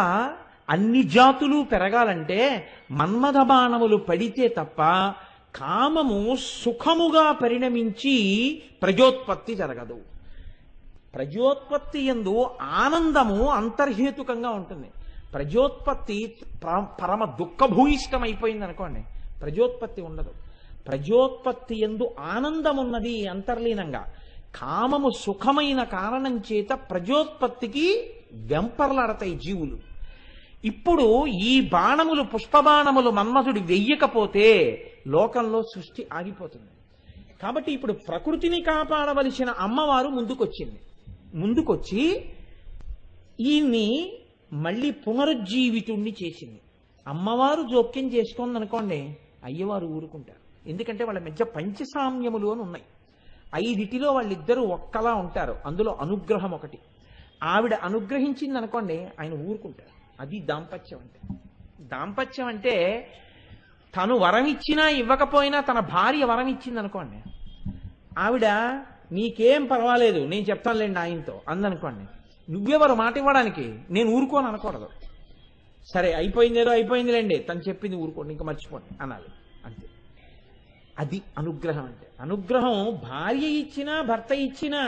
అన్ని జాతులు పెరగాలంటే మన్మథ బాణములు పడితే తప్ప కామము సుఖముగా పరిణమించి ప్రజోత్పత్తి జరగదు. ప్రజోత్పత్తి యందు ఆనందము అంతర్హేతుకంగా ఉంటుంది. ప్రజోత్పత్తి పరమ దుఃఖభూయిష్టమైపోయింది అనుకోండి, ప్రజోత్పత్తి ఉండదు. ప్రజోత్పత్తి యందు ఆనందం ఉన్నది అంతర్లీనంగా. కామము సుఖమైన కారణం చేత ప్రజోత్పత్తికి వెంపర్లాడతాయి జీవులు. ఇప్పుడు ఈ బాణములు పుష్పబాణములు మన్మధుడు వెయ్యకపోతే లోకంలో సృష్టి ఆగిపోతుంది. కాబట్టి ఇప్పుడు ప్రకృతిని కాపాడవలసిన అమ్మవారు ముందుకొచ్చి ఈయన్ని మళ్ళీ పునరుజ్జీవితుణ్ణి చేసింది. అమ్మవారు జోక్యం చేసుకుంది అనుకోండి, అయ్యవారు ఊరుకుంటారు. ఎందుకంటే వాళ్ళ మధ్య పంచసామ్యములు అని ఉన్నాయి. 5 వాళ్ళిద్దరూ ఒక్కలా ఉంటారు. అందులో అనుగ్రహం ఒకటి. ఆవిడ అనుగ్రహించింది అనుకోండి, ఆయన ఊరుకుంటారు. అది దాంపత్యం అంటే. దాంపత్యం అంటే తను వరం ఇచ్చినా ఇవ్వకపోయినా తన భార్య వరం ఇచ్చింది అనుకోండి, ఆవిడ నీకేం పర్వాలేదు నేను చెప్తానులేండి ఆయనతో అందనుకోండి, నువ్వెవరు మాట ఇవ్వడానికి, నేను ఊరుకోను అనకూడదు. సరే అయిపోయిందేదో అయిపోయిందిలేండి, తను చెప్పింది ఊరుకోండి, ఇంకా మర్చిపోండి అనాలి అంతే. అది అనుగ్రహం అంటే. అనుగ్రహం భార్య ఇచ్చినా భర్త ఇచ్చినా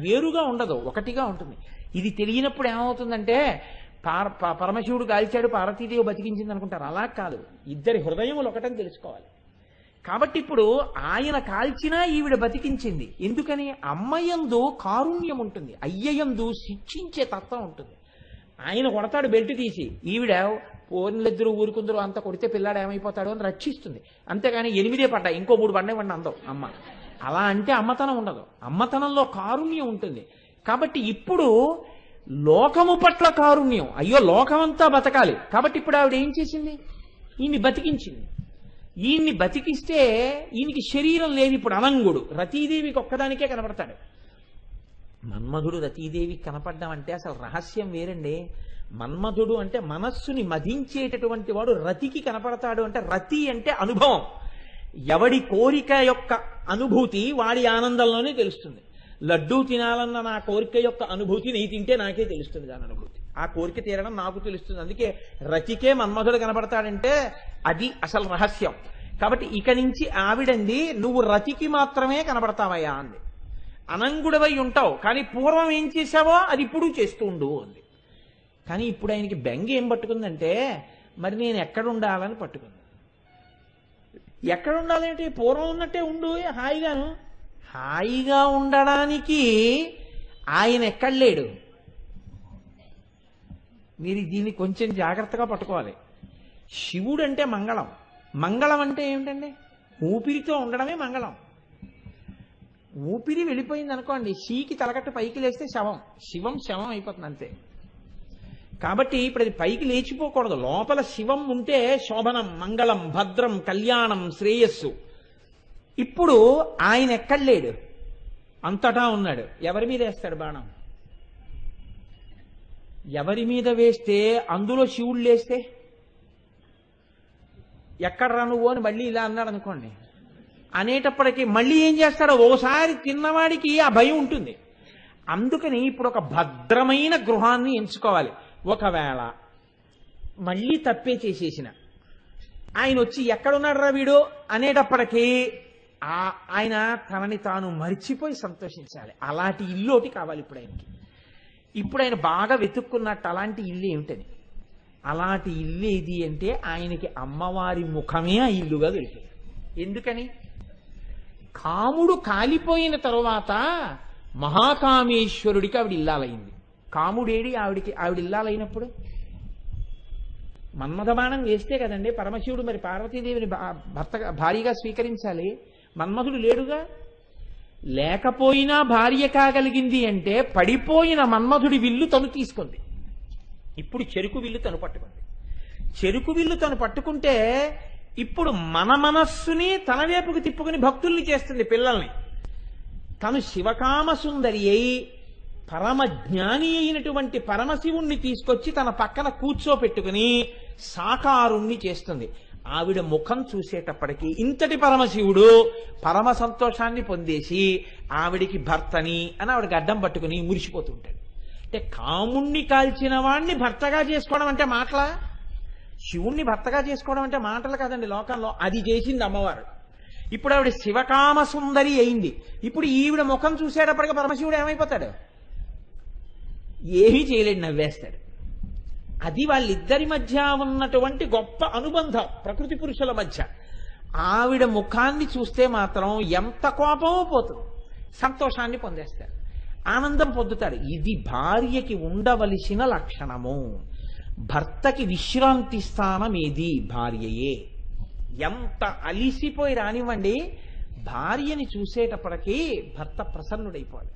వేరుగా ఉండదు, ఒకటిగా ఉంటుంది. ఇది తెలియనప్పుడు ఏమవుతుందంటే పరమశివుడు కాల్చాడు పార్వతీదేవి బతికించింది అనుకుంటారు. అలా కాదు, ఇద్దరి హృదయములు ఒకటని తెలుసుకోవాలి. కాబట్టి ఇప్పుడు ఆయన కాల్చినా ఈవిడ బతికించింది. ఎందుకని? అమ్మయందు కారుణ్యం ఉంటుంది, అయ్యయందు శిక్షించే తత్వం ఉంటుంది. ఆయన కొడతాడు బెల్ట్ తీసి, ఈవిడ పోర్నిలిద్దరూ ఊరుకుందరు అంత కొడితే పిల్లాడు ఏమైపోతాడు అని రక్షిస్తుంది. అంతేగాని 8 పడ్డాయి ఇంకో 3 పడ్డాయి అందం అమ్మ. అలా అంటే అమ్మతనం ఉండదు. అమ్మతనంలో కారుణ్యం ఉంటుంది. కాబట్టి ఇప్పుడు లోకము పట్ల కారుణ్యం, అయ్యో లోకమంతా బతకాలి. కాబట్టి ఇప్పుడు ఆవిడ ఏం చేసింది? ఈయన్ని బతికించింది. ఈయన్ని బతికిస్తే ఈయనకి శరీరం లేదు. ఇప్పుడు అనంగుడు రతీదేవికి ఒక్కదానికే కనపడతాడు. మన్మధుడు రతీదేవికి కనపడ్డం అంటే అసలు రహస్యం వేరండి. మన్మధుడు అంటే మనస్సుని మధించేటటువంటి వాడు రతికి కనపడతాడు. అంటే రతి అంటే అనుభవం. ఎవడి కోరిక యొక్క అనుభూతి వాడి ఆనందంలోనే తెలుస్తుంది. లడ్డూ తినాలన్న నా కోరిక యొక్క అనుభూతి నీ తింటే నాకే తెలుస్తుంది దాని అనుభూతి. ఆ కోరిక తీరడం నాకు తెలుస్తుంది. అందుకే రతికే మన్మధుడు కనపడతాడంటే అది అసలు రహస్యం. కాబట్టి ఇక నుంచి ఆవిడంది నువ్వు రతికి మాత్రమే కనపడతావయ్యా అంది. అనంగుడవై ఉంటావు కానీ పూర్వం ఏం చేశావో అది ఇప్పుడు చేస్తూ ఉండు అంది. కానీ ఇప్పుడు ఆయనకి బెంగ ఏం పట్టుకుందంటే మరి నేను ఎక్కడ ఉండాలని పట్టుకుంది. ఎక్కడ ఉండాలంటే పూర్వం ఉన్నట్టే ఉండు హాయిగాను. హాయిగా ఉండడానికి ఆయన ఎక్కడ లేడు. మీరు దీన్ని కొంచెం జాగ్రత్తగా పట్టుకోవాలి. శివుడు అంటే మంగళం. మంగళం అంటే ఏమిటండి? ఊపిరితో ఉండడమే మంగళం. ఊపిరి వెళ్ళిపోయింది అనుకోండి, షీకి తలకట్టు పైకి లేస్తే శవం, శివం శవం అయిపోతుంది అంతే. కాబట్టి ఇప్పుడు అది పైకి లేచిపోకూడదు. లోపల శివం ఉంటే శోభనం, మంగళం, భద్రం, కళ్యాణం, శ్రేయస్సు. ఇప్పుడు ఆయన ఎక్కడ లేడు, అంతటా ఉన్నాడు. ఎవరి మీద వేస్తాడు బాణం? ఎవరి మీద వేస్తే అందులో శివుడు లేస్తే ఎక్కడరా నువ్వు అని మళ్ళీ ఇలా అన్నాడు అనుకోండి, అనేటప్పటికీ మళ్ళీ ఏం చేస్తాడో ఓసారి తిన్నవాడికి ఆ భయం ఉంటుంది. అందుకని ఇప్పుడు ఒక భద్రమైన గృహాన్ని ఎంచుకోవాలి. ఒకవేళ మళ్ళీ తప్పే చేసేసిన ఆయన వచ్చి ఎక్కడున్నాడు రా వీడు అనేటప్పటికీ ఆయన తనని తాను మరిచిపోయి సంతోషించాలి. అలాంటి ఇల్లు ఒకటి కావాలి ఇప్పుడు ఆయనకి. ఇప్పుడు ఆయన బాగా వెతుక్కున్నట్టు అలాంటి ఇల్లు ఏమిటని. అలాంటి ఇల్లు ఏది అంటే ఆయనకి అమ్మవారి ముఖమే ఆ ఇల్లుగా దొరికింది. ఎందుకని? కాముడు కాలిపోయిన తరువాత మహాకామేశ్వరుడికి ఆవిడ ఇల్లాలైంది. కాముడేడి ఆవిడ ఇల్లాలైనప్పుడు? మన్మథబాణం వేస్తే కదండి పరమశివుడు మరి పార్వతీదేవిని భార్యగా స్వీకరించాలి. మన్మధుడు లేడుగా. లేకపోయినా భార్య కాగలిగింది అంటే పడిపోయిన మన్మధుడి విల్లు తను తీసుకుంది. ఇప్పుడు చెరుకు విల్లు తను పట్టుకుంది. చెరుకు విల్లు తను పట్టుకుంటే ఇప్పుడు మన మనస్సుని తన వైపుకు తిప్పుకుని భక్తుల్ని చేస్తుంది, పిల్లల్ని. తను శివకామ సుందరి అయి పరమ జ్ఞాని అయినటువంటి పరమశివుణ్ణి తీసుకొచ్చి తన పక్కన కూర్చోపెట్టుకుని సాకారుణ్ణి చేస్తుంది. ఆవిడ ముఖం చూసేటప్పటికీ ఇంతటి పరమశివుడు పరమ సంతోషాన్ని పొందేసి ఆవిడికి భర్తని అని ఆవిడకి అడ్డం పట్టుకుని మురిసిపోతుంటాడు. అంటే కాముణ్ణి కాల్చిన వాణ్ణి భర్తగా చేసుకోవడం అంటే మాటలా? శివుణ్ణి భర్తగా చేసుకోవడం అంటే మాటలు కాదండి లోకంలో. అది చేసింది అమ్మవారు. ఇప్పుడు ఆవిడ శివకామ సుందరి అయింది. ఇప్పుడు ఈవిడ ముఖం చూసేటప్పటికీ పరమశివుడు ఏమైపోతాడు? ఏమీ చేయలేడు, నవ్వేస్తాడు. అది వాళ్ళిద్దరి మధ్య ఉన్నటువంటి గొప్ప అనుబంధం ప్రకృతి పురుషుల మధ్య. ఆవిడ ముఖాన్ని చూస్తే మాత్రం ఎంత కోపమో పోతుంది, సంతోషాన్ని పొందేస్తాడు, ఆనందం పొందుతాడు. ఇది భార్యకి ఉండవలసిన లక్షణము. భర్తకి విశ్రాంతి స్థానం ఏది? భార్యయే. ఎంత అలిసిపోయి రానివ్వండి, భార్యని చూసేటప్పటికీ భర్త ప్రసన్నుడైపోవాలి.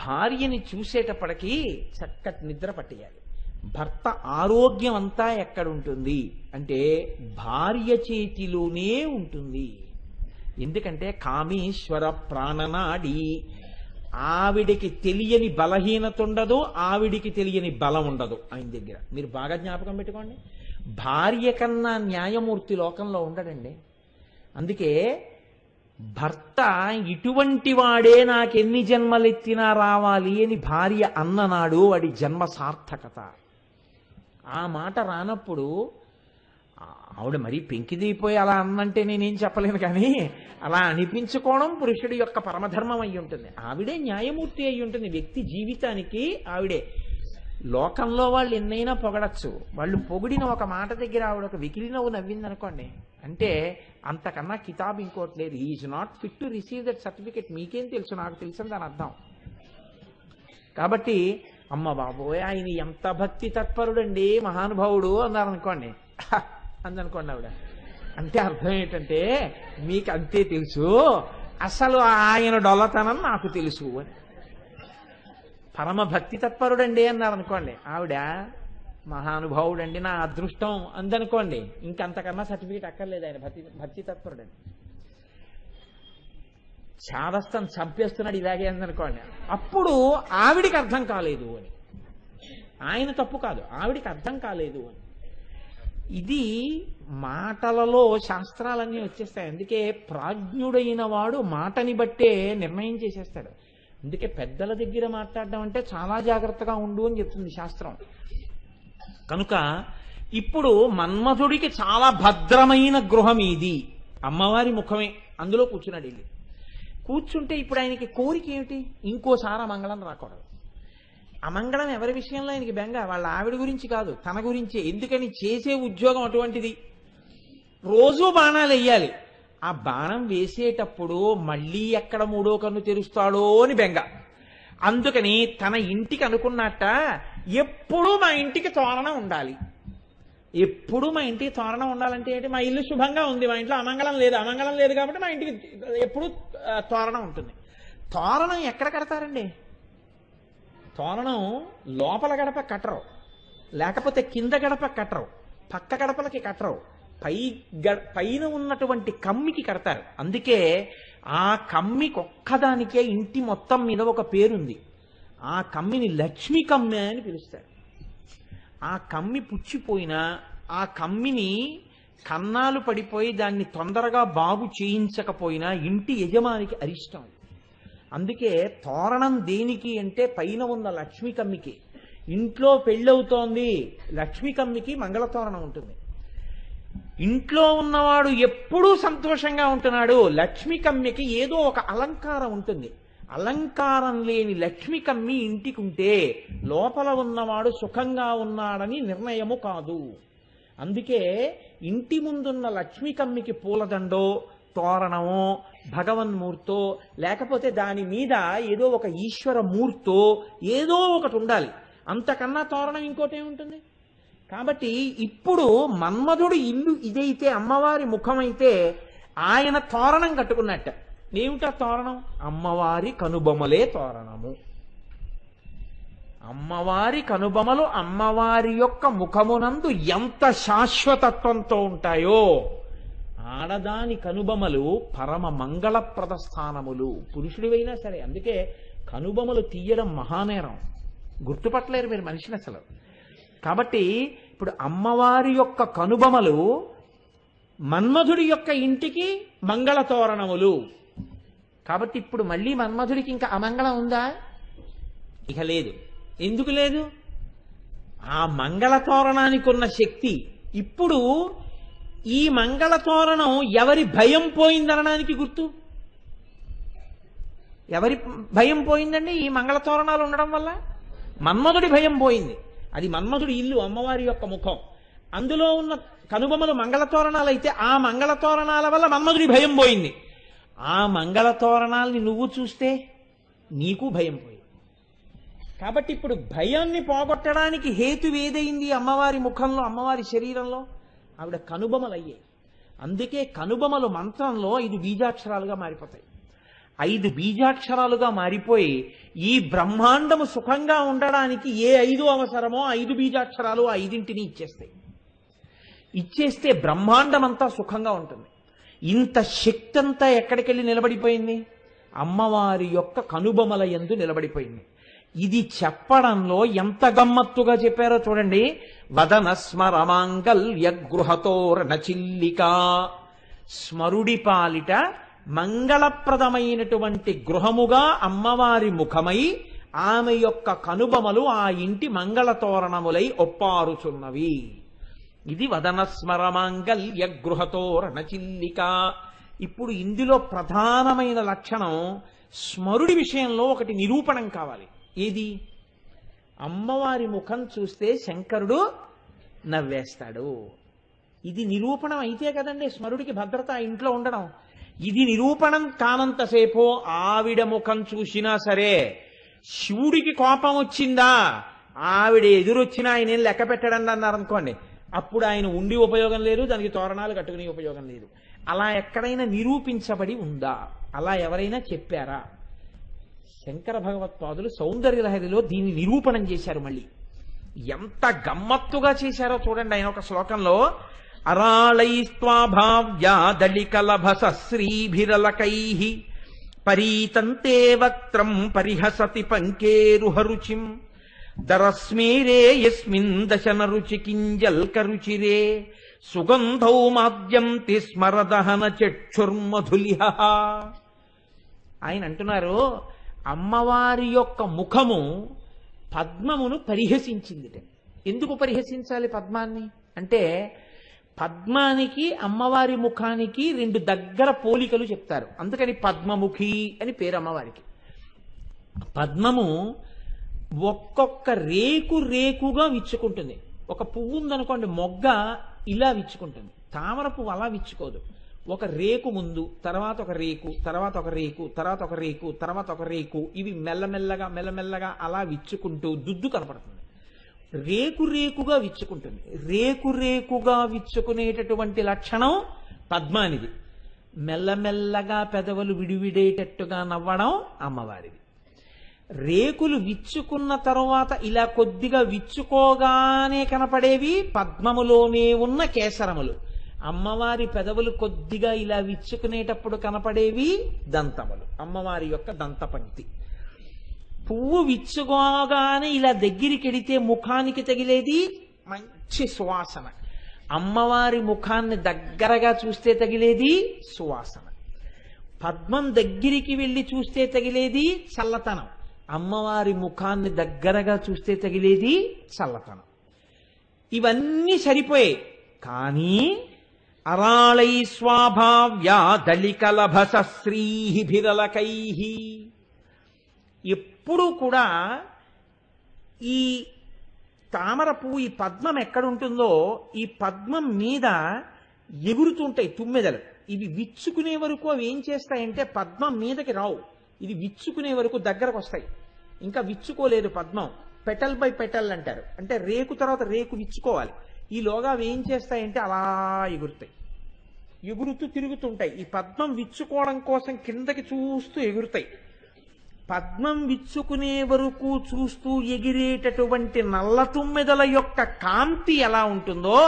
భార్యని చూసేటప్పటికీ చక్కటి నిద్ర పట్టేయాలి. భర్త ఆరోగ్యం అంతా ఎక్కడుంటుంది అంటే భార్య చేతిలోనే ఉంటుంది. ఎందుకంటే కామేశ్వర ప్రాణనాడి. ఆవిడికి తెలియని బలహీనత ఉండదు, ఆవిడికి తెలియని బలం ఉండదు ఆయన దగ్గర. మీరు బాగా జ్ఞాపకం పెట్టుకోండి, భార్య కన్నా న్యాయమూర్తి లోకంలో ఉండడండి. అందుకే భర్త ఇటువంటి వాడే నాకెన్ని జన్మలెత్తినా రావాలి అని భార్య అన్ననాడు వాడి జన్మ సార్థకత. ఆ మాట రానప్పుడు ఆవిడ మరీ పెంకిదైపోయి అలా అన్నంటే నేనేం చెప్పలేను, కానీ అలా అనిపించుకోవడం పురుషుడి యొక్క పరమధర్మం అయి ఉంటుంది. ఆవిడే న్యాయమూర్తి అయి ఉంటుంది వ్యక్తి జీవితానికి. ఆవిడే లోకంలో వాళ్ళు ఎన్నైనా పొగడచ్చు, వాళ్ళు పొగిడిన ఒక మాట దగ్గర ఆవిడ ఒక వికిలి నవ్వు నవ్విందనుకోండి, అంటే అంతకన్నా కితాబ్ ఇంకోటి లేదు. Is not fit to receive that certificate. మీకేం తెలుసు, నాకు తెలుసు దాని అర్థం. కాబట్టి అమ్మ బాబోయ్ ఆయన ఎంత భక్తి తత్పరుడండి మహానుభావుడు అన్నారనుకోండి, అందనుకోండి ఆవిడ, అంటే అర్థం ఏంటంటే మీకు అంతే తెలుసు, అసలు ఆయన డొల్లతనం నాకు తెలుసు అని. పరమ భక్తి తత్పరుడండి అన్నారనుకోండి, ఆవిడ మహానుభావుడండి నా అదృష్టం అందనుకోండి, ఇంకంతకన్నా సర్టిఫికేట్ అక్కర్లేదు ఆయన భక్తి తత్పరుడండి. చాదస్తం చంపేస్తున్నాడు ఇలాగే అందనుకోండి, అప్పుడు ఆవిడికి అర్థం కాలేదు అని. ఆయన తప్పు కాదు, ఆవిడికి అర్థం కాలేదు అని. ఇది మాటలలో శాస్త్రాలన్నీ వచ్చేస్తాయి. అందుకే ప్రాజ్ఞుడైన వాడు మాటని బట్టే నిర్ణయం చేసేస్తాడు. అందుకే పెద్దల దగ్గర మాట్లాడడం అంటే చాలా జాగ్రత్తగా ఉండు అని చెప్తుంది శాస్త్రం. కనుక ఇప్పుడు మన్మథుడికి చాలా భద్రమైన గృహం ఇది, అమ్మవారి ముఖమే. అందులో కూర్చున్నాడు వెళ్ళి. కూర్చుంటే ఇప్పుడు ఆయనకి కోరిక ఏమిటి? ఇంకోసారి అమంగళం రాకూడదు. అమంగళం ఎవరి విషయంలో ఆయనకి బెంగ? వాళ్ళ ఆవిడ గురించి కాదు, తన గురించే. ఎందుకని? చేసే ఉద్యోగం అటువంటిది. రోజూ బాణాలు వెయ్యాలి. ఆ బాణం వేసేటప్పుడు మళ్ళీ ఎక్కడ మూడో కన్ను తెరుస్తాడో అని బెంగ. అందుకని తన ఇంటికి అనుకున్నట్ట, ఎప్పుడూ మా ఇంటికి తోరణం ఉండాలి. ఎప్పుడు మా ఇంటికి తోరణం ఉండాలంటే ఏంటి? మా ఇల్లు శుభంగా ఉంది, మా ఇంట్లో అమంగళం లేదు. అమంగళం లేదు కాబట్టి మా ఇంటికి ఎప్పుడు తోరణం ఉంటుంది. తోరణం ఎక్కడ కడతారండి? తోరణం లోపల గడప కట్టరు, లేకపోతే కింద గడప కట్టరు, పక్క గడపలకి కట్టరు, పైన ఉన్నటువంటి కమ్మికి కడతారు. అందుకే ఆ కమ్మికి ఒక్కదానికే ఇంటి మొత్తం మీద ఒక పేరుంది. ఆ కమ్మిని లక్ష్మీ కమ్మె అని పిలుస్తారు. ఆ కమ్మి పుచ్చిపోయినా, ఆ కమ్మిని కన్నాలు పడిపోయి దాన్ని తొందరగా బాగు చేయించకపోయినా ఇంటి యజమానికి అరిష్టం. అందుకే తోరణం దేనికి అంటే పైన ఉన్న లక్ష్మీ కమ్మికి. ఇంట్లో పెళ్ళవుతోంది, లక్ష్మీ కమ్మికి మంగళతోరణం ఉంటుంది. ఇంట్లో ఉన్నవాడు ఎప్పుడూ సంతోషంగా ఉంటున్నాడు, లక్ష్మీ కమ్మికి ఏదో ఒక అలంకారం ఉంటుంది. అలంకారం లేని లక్ష్మీ కమ్మి ఇంటికి ఉంటే లోపల ఉన్నవాడు సుఖంగా ఉన్నాడని నిర్ణయము కాదు. అందుకే ఇంటి ముందున్న లక్ష్మీ కమ్మికి పూలదండో, తోరణమో, భగవన్మూర్తో, లేకపోతే దాని మీద ఏదో ఒక ఈశ్వర మూర్తో ఏదో ఒకటి ఉండాలి. అంతకన్నా తోరణం ఇంకోటి ఏముంటుంది? కాబట్టి ఇప్పుడు మన్మధుడు ఇల్లు ఇదైతే, అమ్మవారి ముఖమైతే, ఆయన తోరణం కట్టుకున్నట్ట. ఏమిటా తోరణం? అమ్మవారి కనుబొమలే తోరణము. అమ్మవారి కనుబొమలు అమ్మవారి యొక్క ముఖమునందు ఎంత శాశ్వతత్వంతో ఉంటాయో, ఆడదాని కనుబొమలు పరమ మంగళప్రద స్థానములు. పురుషుడివైనా సరే. అందుకే కనుబొమలు తీయడం మహానేరం, గుర్తుపట్టలేరు మీరు మనిషిని అసలు. కాబట్టి ఇప్పుడు అమ్మవారి యొక్క కనుబొమలు మన్మధుడి యొక్క ఇంటికి మంగళతోరణములు. కాబట్టి ఇప్పుడు మళ్ళీ మన్మధుడికి ఇంకా అమంగళం ఉందా? ఇక లేదు. ఎందుకు లేదు? ఆ మంగళతోరణానికి ఉన్న శక్తి. ఇప్పుడు ఈ మంగళతోరణం ఎవరి భయం పోయిందనడానికి గుర్తు? ఎవరి భయం పోయిందండి ఈ మంగళతోరణాలు ఉండడం వల్ల? మన్మధుడి భయం పోయింది. అది మన్మధుడి ఇల్లు, అమ్మవారి యొక్క ముఖం. అందులో ఉన్న కనుబొమ్మలు మంగళతోరణాలు అయితే ఆ మంగళతోరణాల వల్ల మన్మధుడి భయం పోయింది. ఆ మంగళతోరణాలని నువ్వు చూస్తే నీకు భయం పోయింది. కాబట్టి ఇప్పుడు భయాన్ని పోగొట్టడానికి హేతు ఏదైంది అమ్మవారి ముఖంలో, అమ్మవారి శరీరంలో? ఆవిడ కనుబొమలు అయ్యాయి. అందుకే కనుబొమలు మంత్రంలో 5 బీజాక్షరాలుగా మారిపోతాయి. 5 బీజాక్షరాలుగా మారిపోయి ఈ బ్రహ్మాండము సుఖంగా ఉండడానికి ఏ 5 అవసరమో 5 బీజాక్షరాలు ఆ 5ంటిని ఇచ్చేస్తాయి. ఇచ్చేస్తే బ్రహ్మాండం అంతా సుఖంగా ఉంటుంది. ఇంత శక్తి అంతా ఎక్కడికెళ్ళి నిలబడిపోయింది? అమ్మవారి యొక్క కనుబొమల యందు నిలబడిపోయింది. ఇది చెప్పడంలో ఎంత గమ్మత్తుగా చెప్పారో చూడండి. వదన స్మరమాంగల్య గృహతోరణచిల్లిక, స్మరుడి పాలిట మంగళప్రదమైనటువంటి గృహముగా అమ్మవారి ముఖమై ఆమె యొక్క కనుబొమలు ఆ ఇంటి మంగళతోరణములై ఒప్పారుచున్నవి. ఇది వదన స్మరమాంగల్య గృహతోరణచిల్లిక. ఇప్పుడు ఇందులో ప్రధానమైన లక్షణం స్మరుడి విషయంలో ఒకటి నిరూపణం కావాలి. ఏది? అమ్మవారి ముఖం చూస్తే శంకరుడు నవ్వేస్తాడు. ఇది నిరూపణం అయితే కదండి స్మరుడికి భద్రత ఆ ఇంట్లో ఉండడం. ఇది నిరూపణం కానంతసేపు ఆవిడ ముఖం చూసినా సరే, శివుడికి కోపం వచ్చిందా, ఆవిడ ఎదురొచ్చినా ఆయన ఏం లెక్క పెట్టడండి అన్నారనుకోండి, అప్పుడు ఆయన ఉండి ఉపయోగం లేదు, దానికి తోరణాలు కట్టుకునే ఉపయోగం లేదు. అలా ఎక్కడైనా నిరూపించబడి ఉందా? అలా ఎవరైనా చెప్పారా? శంకర భగవత్పాదులు సౌందర్యలహరిలో దీన్ని నిరూపణం చేశారు. మళ్ళీ ఎంత గమ్మత్తుగా చేశారో చూడండి. ఆయన ఒక శ్లోకంలో అరాళైస్త్వాభావ్యాదళికలభస శ్రీభిరలకైః పరీతంతే వక్త్రం పరిహసతి పంకేరుహరుచిం దరస్మేరే యస్మిన్ దశన రుచి కింజల్కరుచిరే సుగంధౌ మాద్యంతి స్మరదహన చక్షుర్మధులిహ. ఆయన అంటున్నారు, అమ్మవారి యొక్క ముఖము పద్మమును పరిహసించింది. ఎందుకు పరిహసించాలి పద్మాన్ని అంటే, పద్మానికి అమ్మవారి ముఖానికి 2 దగ్గర పోలికలు చెప్తారు. అందుకని పద్మముఖి అని పేరు అమ్మవారికి. పద్మము ఒక్కొక్క రేకు రేకుగా విచ్చుకుంటుంది. ఒక పువ్వు ఉందనుకోండి, మొగ్గ ఇలా విచ్చుకుంటుంది. తామర పువ్వు అలా విచ్చుకోదు. ఒక రేకు ముందు, తర్వాత ఒక రేకు, తర్వాత ఒక రేకు, తర్వాత ఒక రేకు, తర్వాత ఒక రేకు, ఇవి మెల్లమెల్లగా మెల్లమెల్లగా అలా విచ్చుకుంటూ దుద్దు కనపడుతుంది. రేకు రేకుగా విచ్చుకుంటుంది. రేకు రేకుగా విచ్చుకునేటటువంటి లక్షణం పద్మానిది. మెల్లమెల్లగా పెదవులు విడివిడేటట్టుగా నవ్వడం అమ్మవారిది. రేకులు విచ్చుకున్న తరువాత ఇలా కొద్దిగా విచ్చుకోగానే కనపడేవి పద్మములోనే ఉన్న కేసరములు. అమ్మవారి పెదవులు కొద్దిగా ఇలా విచ్చుకునేటప్పుడు కనపడేవి దంతములు, అమ్మవారి యొక్క దంతపంక్తి. పువ్వు విచ్చుకోగానే ఇలా దగ్గరికి ఎడితే ముఖానికి తగిలేది మంచి సువాసన. అమ్మవారి ముఖాన్ని దగ్గరగా చూస్తే తగిలేది సువాసన. పద్మం దగ్గరికి వెళ్ళి చూస్తే తగిలేది చల్లతనం. అమ్మవారి ముఖాన్ని దగ్గరగా చూస్తే తగిలేది చల్లతనం. ఇవన్నీ సరిపోయాయి. కానీ అరాళై స్వాభావ్యాదళికలభస శ్రీభిరలకైః, ఎప్పుడూ కూడా ఈ తామర పువ్వు, ఈ పద్మం ఎక్కడుంటుందో ఈ పద్మం మీద ఎగురుతుంటాయి తుమ్మెదలు. ఇవి విచ్చుకునే వరకు అవి ఏం చేస్తాయంటే పద్మం మీదకి రావు, ఇది విచ్చుకునే వరకు దగ్గరకు వస్తాయి. ఇంకా విచ్చుకోలేదు పద్మం, పెటల్ బై పెటల్ అంటారు. అంటే రేకు తర్వాత రేకు విచ్చుకోవాలి. ఈలోగా అవి ఏం చేస్తాయంటే అలా ఎగురుతాయి, ఎగురుతూ తిరుగుతుంటాయి. ఈ పద్మం విచ్చుకోవడం కోసం కిందకి చూస్తూ ఎగురుతాయి. పద్మం విచ్చుకునే వరకు చూస్తూ ఎగిరేటటువంటి నల్ల తుమ్మెదల యొక్క కాంతి ఎలా ఉంటుందో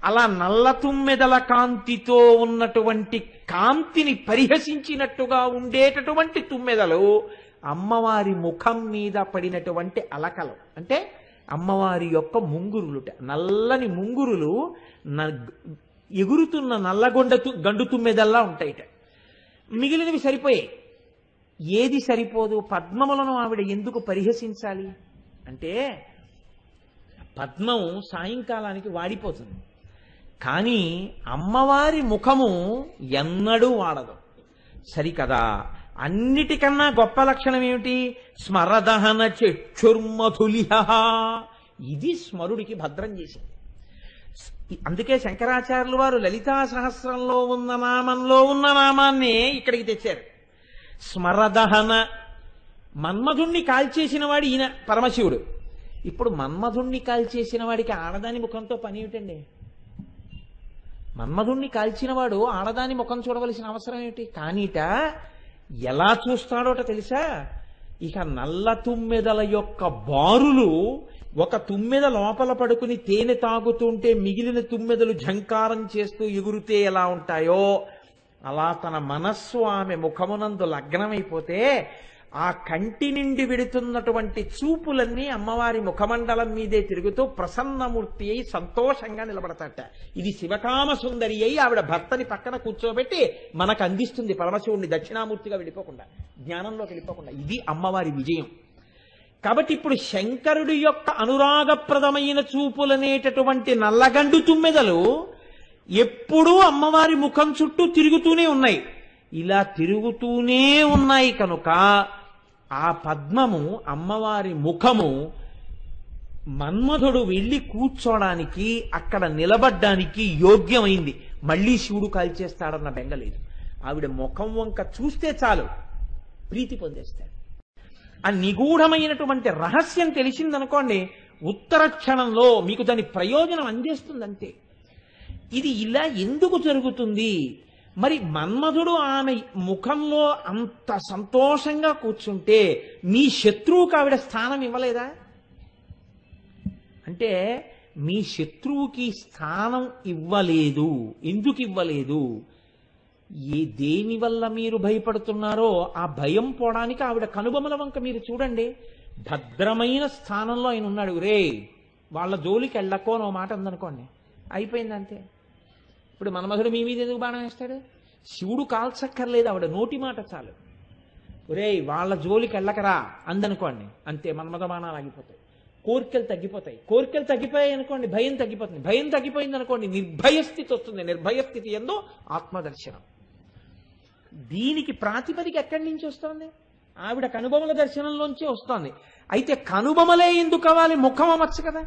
అలా నల్ల తుమ్మెదల కాంతితో ఉన్నటువంటి కాంతిని పరిహసించినట్టుగా ఉండేటటువంటి తుమ్మెదలు అమ్మవారి ముఖం మీద పడినటువంటి అలకలు. అంటే అమ్మవారి యొక్క ముంగురులుట, నల్లని ముంగురులు ఎగురుతున్న గండు తుమ్మెదల్లా ఉంటాయిట. మిగిలినవి సరిపోయాయి. ఏది సరిపోదు? పద్మములను ఆవిడ ఎందుకు పరిహసించాలి అంటే, పద్మం సాయంకాలానికి వాడిపోతుంది, కానీ అమ్మవారి ముఖము ఎన్నడూ వాడదు. సరికదా, అన్నిటికన్నా గొప్ప లక్షణం ఏమిటి? స్మరదహన చక్షుర్మధులిహ. ఇది స్మరుడికి భద్రం చేసింది. అందుకే శంకరాచార్యులు వారు లలితా సహస్రంలో ఉన్న నామంలో ఉన్న నామాన్నే ఇక్కడికి తెచ్చారు. స్మరదహన. మన్మధుణ్ణి కాల్చేసిన వాడు ఈయన పరమశివుడు. ఇప్పుడు మన్మధుణ్ణి కాల్చేసిన వాడికి ఆడదాని ముఖంతో పని ఏమిటండి? మన్మధుణ్ణి కాల్చినవాడు ఆడదాని ముఖం చూడవలసిన అవసరం ఏమిటి? కానీట ఎలా చూస్తాడోట తెలుసా? ఇక నల్ల తుమ్మెదల యొక్క బారులు, ఒక తుమ్మెద లోపల పడుకుని తేనె తాగుతుంటే మిగిలిన తుమ్మెదలు ఝంకారం చేస్తూ ఎగురుతే ఎలా ఉంటాయో అలా తన మనస్సు ఆమె ముఖమునందు లగ్నమైపోతే ఆ కంటి నుండి విడుతున్నటువంటి చూపులన్నీ అమ్మవారి ముఖమండలం మీదే తిరుగుతూ ప్రసన్నమూర్తి అయి సంతోషంగా నిలబడతాట. ఇది శివకామ సుందరి అయి ఆవిడ భర్తని పక్కన కూర్చోబెట్టి మనకు అందిస్తుంది పరమశివుణ్ణి దక్షిణామూర్తిగా వెళ్ళిపోకుండా, జ్ఞానంలోకి వెళ్ళిపోకుండా. ఇది అమ్మవారి విజయం. కాబట్టి ఇప్పుడు శంకరుడి యొక్క అనురాగప్రదమైన చూపులనేటటువంటి నల్లగండు తుమ్మెదలు ఎప్పుడూ అమ్మవారి ముఖం చుట్టూ తిరుగుతూనే ఉన్నాయి. ఇలా తిరుగుతూనే ఉన్నాయి కనుక ఆ పద్మము, అమ్మవారి ముఖము, మన్మధుడు వెళ్ళి కూర్చోడానికి, అక్కడ నిలబడ్డానికి యోగ్యమైంది. మళ్ళీ శివుడు కాల్చేస్తాడన్న బెంగలేదు. ఆవిడ ముఖం వంక చూస్తే చాలు ప్రీతి పొందేస్తాడు. ఆ నిగూఢమైనటువంటి రహస్యం తెలిసిందనుకోండి, ఉత్తర క్షణంలో మీకు దాని ప్రయోజనం అందేస్తుందంతే. ఇది ఇలా ఎందుకు జరుగుతుంది? మరి మన్మధుడు ఆమె ముఖంలో అంత సంతోషంగా కూర్చుంటే మీ శత్రువుకు ఆవిడ స్థానం ఇవ్వలేదా? అంటే మీ శత్రువుకి స్థానం ఇవ్వలేదు. ఎందుకు ఇవ్వలేదు? దేని వల్ల మీరు భయపడుతున్నారో ఆ భయం పోవడానికి ఆవిడ కనుబొమల వంక మీరు చూడండి. భద్రమైన స్థానంలో ఆయన ఉన్నాడు. రే వాళ్ళ జోలికి వెళ్ళకో అని మాట ఉందనుకోండి, అయిపోయిందంతే. ఇప్పుడు మన్మధుడు మీ మీద ఎందుకు బాణం వేస్తాడు? శివుడు కాల్చక్కర్లేదు, ఆవిడ నోటి మాట చాలు. ఒరే వాళ్ళ జోలికి వెళ్ళకరా అందనుకోండి, అంతే, మన్మథ బాణాలు ఆగిపోతాయి, కోరికలు తగ్గిపోతాయి. కోరికలు తగ్గిపోయాయి అనుకోండి, భయం తగ్గిపోతుంది. భయం తగ్గిపోయింది అనుకోండి, నిర్భయ స్థితి వస్తుంది. నిర్భయ స్థితి యందు ఆత్మదర్శనం. దీనికి ప్రాతిపదిక ఎక్కడి నుంచి వస్తుంది? ఆవిడ కనుబొమల దర్శనంలోంచే వస్తోంది. అయితే కనుబొమలే ఎందుకు కావాలి? ముఖం అవ్వచ్చు కదా.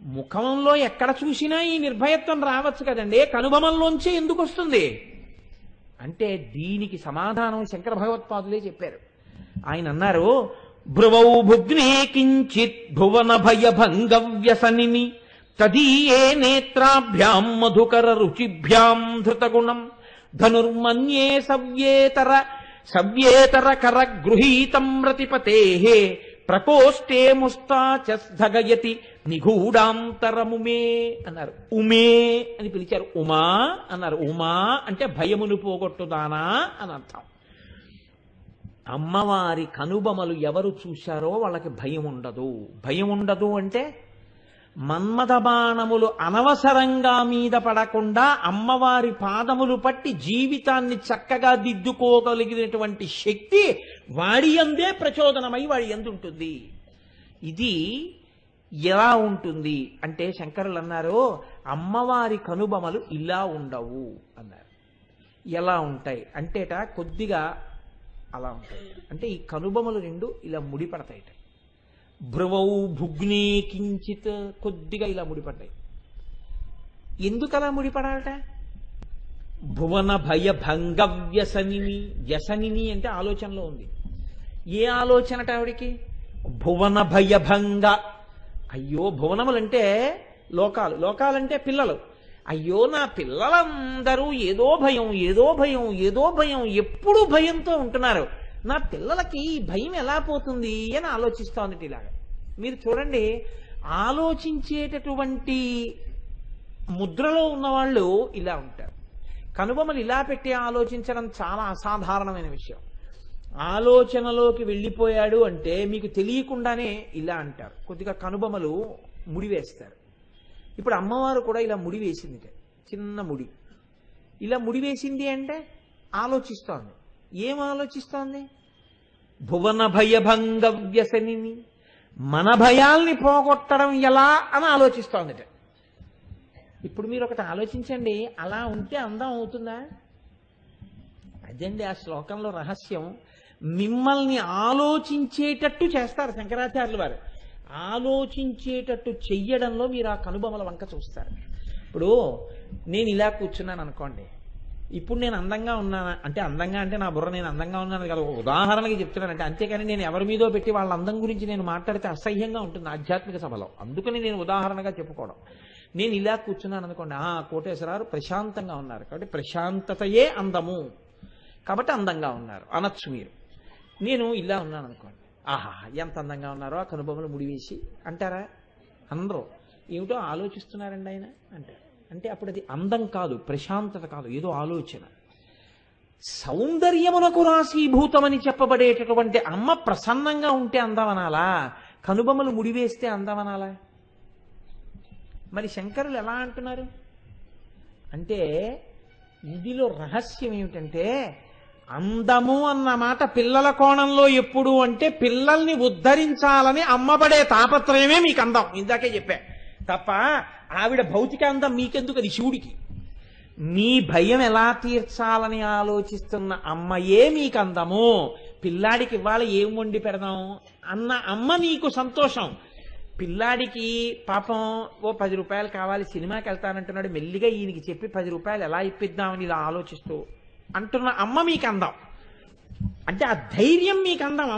ముఖంలో ఎక్కడ చూసినా ఈ నిర్భయత్వం రావచ్చు కదండి, కనుబొమల్లోంచే ఎందుకు వస్తుంది అంటే దీనికి సమాధానం శంకర భగవత్పాదులే చెప్పారు. ఆయన అన్నారు, భ్రువౌ భుగ్నే కించిత్ భువన భయ భంగవ్యసనిని తదీయే నేత్రాభ్యాం మధుకర రుచిభ్యాం ధృతగుణం ధనుర్మన్యే సవ్యేతర కర గృహీతం రతిపతేః ప్రకోష్ఠే ముస్తాచస్థగయతి నిగూఢాంతరముమే అన్నారు. ఉమే అని పిలిచారు. ఉమా అన్నారు. ఉమా అంటే భయమును పోగొట్టుదానా అని అర్థం. అమ్మవారి కనుబొమలు ఎవరు చూశారో వాళ్ళకి భయం ఉండదు. భయం ఉండదు అంటే మన్మథ బాణములు అనవసరంగా మీద పడకుండా అమ్మవారి పాదములు పట్టి జీవితాన్ని చక్కగా దిద్దుకోగలిగినటువంటి శక్తి వాడి యందే ప్రచోదనమై వాడి యందు ఉంటుంది. ఇది ఎలా ఉంటుంది అంటే శంకరులు అన్నారు, అమ్మవారి కనుబొమలు ఇలా ఉండవు అన్నారు. ఎలా ఉంటాయి అంటేట కొద్దిగా అలా ఉంటాయి. అంటే ఈ కనుబొమలు రెండు ఇలా ముడిపడతాయిట. భ్రువౌ భుగ్నే కించిత్ కొద్దిగా ఇలా ముడిపడ్డాయి. ఎందుకు అలా ముడిపడాలట? భువన భయ భంగ వ్యసనిని. వ్యసనిని అంటే ఆలోచనలో ఉంది. ఏ ఆలోచనట ఆవిడికి? భువన భయ భంగ. అయ్యో, భువనములంటే లోకాలు, లోకాలంటే పిల్లలు. అయ్యో నా పిల్లలందరూ ఏదో భయం ఏదో భయం ఏదో భయం, ఎప్పుడూ భయంతో ఉంటున్నారు. నా పిల్లలకి ఈ భయం ఎలా పోతుంది అని ఆలోచిస్తోంది. ఇలాగా మీరు చూడండి, ఆలోచించేటటువంటి ముద్రలో ఉన్నవాళ్ళు ఇలా ఉంటారు. కనుబొమలు ఇలా పెట్టి ఆలోచించడం చాలా అసాధారణమైన విషయం. ఆలోచనలోకి వెళ్ళిపోయాడు అంటే మీకు తెలియకుండానే ఇలా అంటారు. కొద్దిగా కనుబొమలు ముడివేస్తారు. ఇప్పుడు అమ్మవారు కూడా ఇలా ముడి వేసింది, చిన్న ముడి. ఇలా ముడి వేసింది అంటే ఆలోచిస్తోంది. ఏం ఆలోచిస్తోంది? భువన భయభంగ వ్యసనిని, మన భయాల్ని పోగొట్టడం ఎలా అని ఆలోచిస్తోంది. ఇప్పుడు మీరు ఒకటి ఆలోచించండి, అలా ఉంటే అందం అవుతుందా? అదండి ఆ శ్లోకంలో రహస్యం. మిమ్మల్ని ఆలోచించేటట్టు చేస్తారు శంకరాచార్యులు వారు. ఆలోచించేటట్టు చెయ్యడంలో మీరు ఆ కనుబొమల వంక చూస్తారు. ఇప్పుడు నేను ఇలా కూర్చున్నాను అనుకోండి, ఇప్పుడు నేను అందంగా ఉన్నానా అంటే, అందంగా అంటే నా బుర్ర నేను అందంగా ఉన్నాను కదా, ఒక ఉదాహరణకి చెప్తున్నానంటే, అంతేకాని నేను ఎవరి మీదో పెట్టి వాళ్ళ అందం గురించి నేను మాట్లాడితే అసహ్యంగా ఉంటుంది ఆధ్యాత్మిక సభలో. అందుకని నేను ఉదాహరణగా చెప్పుకోవడం. నేను ఇలా కూర్చున్నాను అనుకోండి, కోటేశ్వరరావు ప్రశాంతంగా ఉన్నారు కాబట్టి ప్రశాంతతయే అందము కాబట్టి అందంగా ఉన్నారు అనొచ్చు మీరు. నేను ఇలా ఉన్నాను అనుకోండి, ఆహా ఎంత అందంగా ఉన్నారో ఆ కనుబొమ్మలు ముడివేసి అంటారా? అందరూ ఏమిటో ఆలోచిస్తున్నారండి ఆయన అంటారు. అంటే అప్పుడు అది అందం కాదు, ప్రశాంతత కాదు, ఏదో ఆలోచన. సౌందర్యమునకు రాశీభూతమని చెప్పబడేటటువంటి అమ్మ ప్రసన్నంగా ఉంటే అందమనాలా, కనుబొమ్మలు ముడివేస్తే అందమనాలా? మరి శంకరులు ఎలా అంటున్నారు అంటే, ఇందులో రహస్యం ఏమిటంటే, అందము అన్న మాట పిల్లల కోణంలో ఎప్పుడు అంటే పిల్లల్ని ఉద్ధరించాలని అమ్మబడే తాపత్రయమే మీకు అందం. ఇందాకే చెప్పా తప్ప ఆవిడ భౌతిక అందం మీకెందుకు, అది శివుడికి. మీ భయం ఎలా తీర్చాలని ఆలోచిస్తున్న అమ్మయే మీకు అందము. పిల్లాడికి ఇవాళ ఏం వండి పెడదాం అన్న అమ్మ నీకు సంతోషం. పిల్లాడికి పాపం ఓ 10 రూపాయలు కావాలి, సినిమాకి వెళ్తానంటున్నాడు, మెల్లిగా ఈయనకి చెప్పి 10 రూపాయలు ఎలా ఇప్పిద్దామని ఇలా ఆలోచిస్తూ అంటున్న అమ్మ మీకు అందం. అంటే ఆ ధైర్యం మీకు అందం.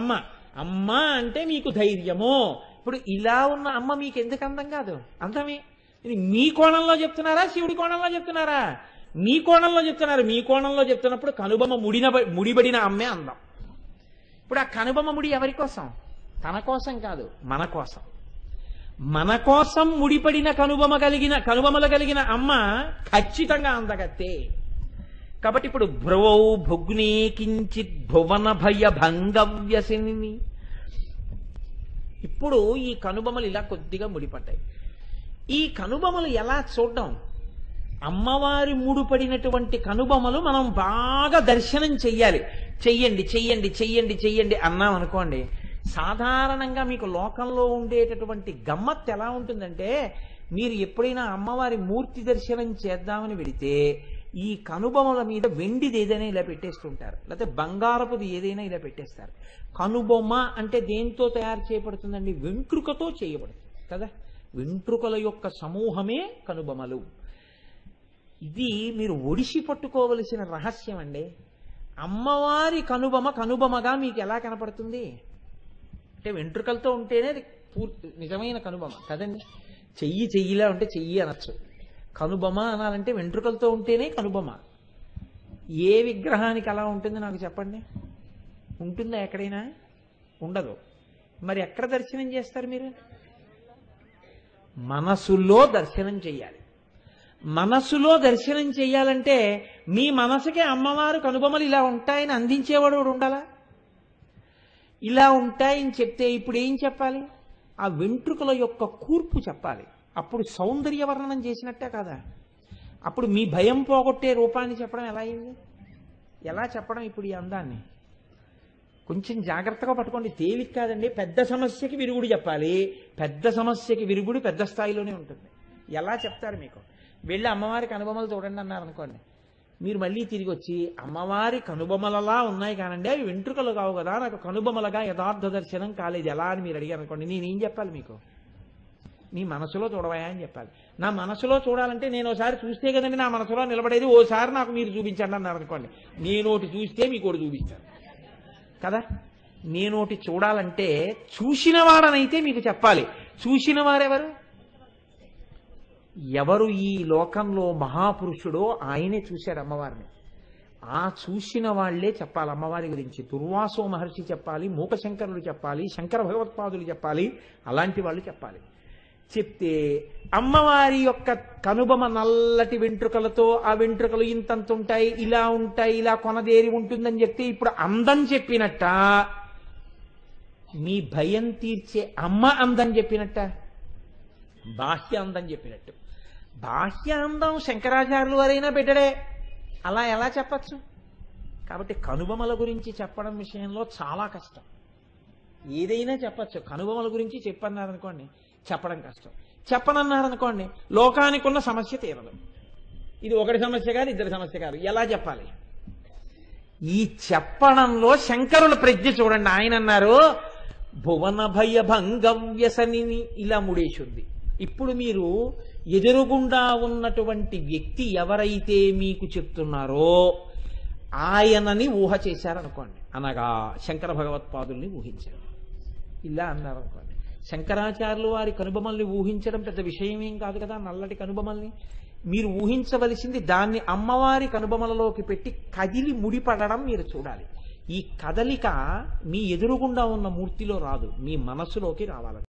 అమ్మ అంటే మీకు ధైర్యము. ఇప్పుడు ఇలా ఉన్న అమ్మ మీకు ఎందుకు అందం కాదు? అందమే. ఇది మీ కోణంలో చెప్తున్నారా, శివుడి కోణంలో చెప్తున్నారా? మీ కోణంలో చెప్తున్నారు. మీ కోణంలో చెప్తున్నప్పుడు కనుబొమ్మ ముడిబడిన అమ్మే అందం. ఇప్పుడు ఆ కనుబొమ్మ ముడి ఎవరి కోసం? తన కోసం కాదు, మన కోసం. మన కోసం ముడిపడిన కనుబొమ్మలు కలిగిన అమ్మ ఖచ్చితంగా అందగత్తే. కాబట్టి ఇప్పుడు భ్రువౌ భుగ్నే కించిత్ భువన భయ భంగవ్యసిని. ఇప్పుడు ఈ కనుబొమ్మలు ఇలా కొద్దిగా ముడిపడ్డాయి. ఈ కనుబొమ్మలు ఎలా చూడడం? అమ్మవారి ముడిపడినటువంటి కనుబొమ్మలు మనం బాగా దర్శనం చెయ్యాలి. చెయ్యండి చెయ్యండి చెయ్యండి చెయ్యండి అన్నాం అనుకోండి, సాధారణంగా మీకు లోకంలో ఉండేటటువంటి గమ్మత్తు ఎలా ఉంటుందంటే, మీరు ఎప్పుడైనా అమ్మవారి మూర్తి దర్శనం చేద్దామని వెడితే ఈ కనుబొమ్మల మీద వెండిది ఏదైనా ఇలా పెట్టేస్తుంటారు, లేకపోతే బంగారపుది ఏదైనా ఇలా పెట్టేస్తారు. కనుబొమ్మ అంటే దేంతో తయారు చేయబడుతుందండి? వెంట్రుకతో చేయబడుతుంది కదా. వెంట్రుకల యొక్క సమూహమే కనుబొమ్మలు. ఇది మీరు ఒడిసి పట్టుకోవలసిన రహస్యం అండి. అమ్మవారి కనుబొమ్మగా మీకు ఎలా కనపడుతుంది అంటే, వెంట్రుకలతో ఉంటేనే పూర్తి నిజమైన కనుబొమ్మ కదండి. చెయ్యిలా ఉంటే చెయ్యి అనొచ్చు, కనుబొమ్మ అనాలంటే వెంట్రుకలతో ఉంటేనే కనుబొమ్మ. ఏ విగ్రహానికి అలా ఉంటుంది నాకు చెప్పండి? ఉంటుందా ఎక్కడైనా? ఉండదు. మరి ఎక్కడ దర్శనం చేస్తారు మీరు? మనసులో దర్శనం చెయ్యాలి. మనసులో దర్శనం చెయ్యాలంటే మీ మనసుకే అమ్మవారు కనుబొమ్మలు ఇలా ఉంటాయని అందించేవాడు ఉండాలా? ఇలా ఉంటాయని చెప్తే ఇప్పుడు ఏం చెప్పాలి? ఆ వెంట్రుకల యొక్క కూర్పు చెప్పాలి. అప్పుడు సౌందర్య వర్ణనం చేసినట్టే కదా. అప్పుడు మీ భయం పోగొట్టే రూపాన్ని చెప్పడం ఎలా అయింది? ఎలా చెప్పడం ఇప్పుడు ఈ అందాన్ని? కొంచెం జాగ్రత్తగా పట్టుకోండి. తేలిక కాదండి. పెద్ద సమస్యకి విరుగుడు చెప్పాలి. పెద్ద సమస్యకి విరుగుడు పెద్ద స్థాయిలోనే ఉంటుంది. ఎలా చెప్తారు మీకు? వెళ్ళి అమ్మవారి కనుబొమ్మలు చూడండి అన్నారు అనుకోండి, మీరు మళ్ళీ తిరిగి వచ్చి అమ్మవారి కనుబొమ్మలలా ఉన్నాయి కానండి అవి వెంట్రుకలు కావు కదా, నాకు కనుబొమ్మలుగా యథార్థ దర్శనం కాలేదు ఎలా అని మీరు అడిగారు అనుకోండి, నేనేం చెప్పాలి మీకు? నీ మనసులో చూడవయా అని చెప్పాలి. నా మనసులో చూడాలంటే నేను ఒకసారి చూస్తే కదండి నా మనసులో నిలబడేది. ఓసారి నాకు మీరు చూపించండి అన్నారు అనుకోండి, నేనోటి చూస్తే మీకు ఒకటి చూపిస్తాను కదా. నేనోటి చూడాలంటే చూసిన వాడనైతే మీకు చెప్పాలి. చూసిన వారెవరు? ఎవరు ఈ లోకంలో మహాపురుషుడో ఆయనే చూశాడు అమ్మవారిని. ఆ చూసిన వాళ్లే చెప్పాలి అమ్మవారి గురించి. దుర్వాసో మహర్షి చెప్పాలి, మూకశంకరులు చెప్పాలి, శంకర భగవత్పాదులు చెప్పాలి, అలాంటి వాళ్ళు చెప్పాలి. చెప్తే అమ్మవారి యొక్క కనుబొమ నల్లటి వెంట్రుకలతో, ఆ వెంట్రుకలు ఇంతంత ఉంటాయి, ఇలా కొనదేరి ఉంటుందని చెప్తే ఇప్పుడు అందం చెప్పినట్ట, మీ భయం తీర్చే అమ్మ అందం చెప్పినట్ట, బాహ్య అందం చెప్పినట్టు. బాహ్య అందం శంకరాచార్యులు వారైనా పెట్టడే, అలా ఎలా చెప్పచ్చు? కాబట్టి కనుబొమల గురించి చెప్పడం విషయంలో చాలా కష్టం. ఏదైనా చెప్పచ్చు, కనుబొమల గురించి చెప్పన్నారనుకోండి చెప్పడం కష్టం. చెప్పనన్నారనుకోండి లోకానికి ఉన్న సమస్య తీరదు. ఇది ఒకటి సమస్య కాదు, ఇద్దరి సమస్య కాదు. ఎలా చెప్పాలి? ఈ చెప్పడంలో శంకరుల ప్రజ్ఞ చూడండి. ఆయన అన్నారు భువన భయ భంగం వ్యసనిని, ఇలా ముడేసింది. ఇప్పుడు మీరు ఎదురుగుండా ఉన్నటువంటి వ్యక్తి ఎవరైతే మీకు చెప్తున్నారో ఆయనని ఊహ చేశారనుకోండి, అనగా శంకర భగవత్పాదుల్ని ఊహించారు. ఇలా అన్నారు అనుకోండి. శంకరాచార్యులు వారి కనుబొమల్ని ఊహించడం పెద్ద విషయం ఏం కాదు కదా. నల్లటి కనుబొమల్ని మీరు ఊహించవలసింది దాన్ని అమ్మవారి కనుబొమలలోకి పెట్టి కదిలి ముడిపడడం మీరు చూడాలి. ఈ కదలిక మీ ఎదురుగుండా ఉన్న మూర్తిలో రాదు, మీ మనస్సులోకి రావాలి.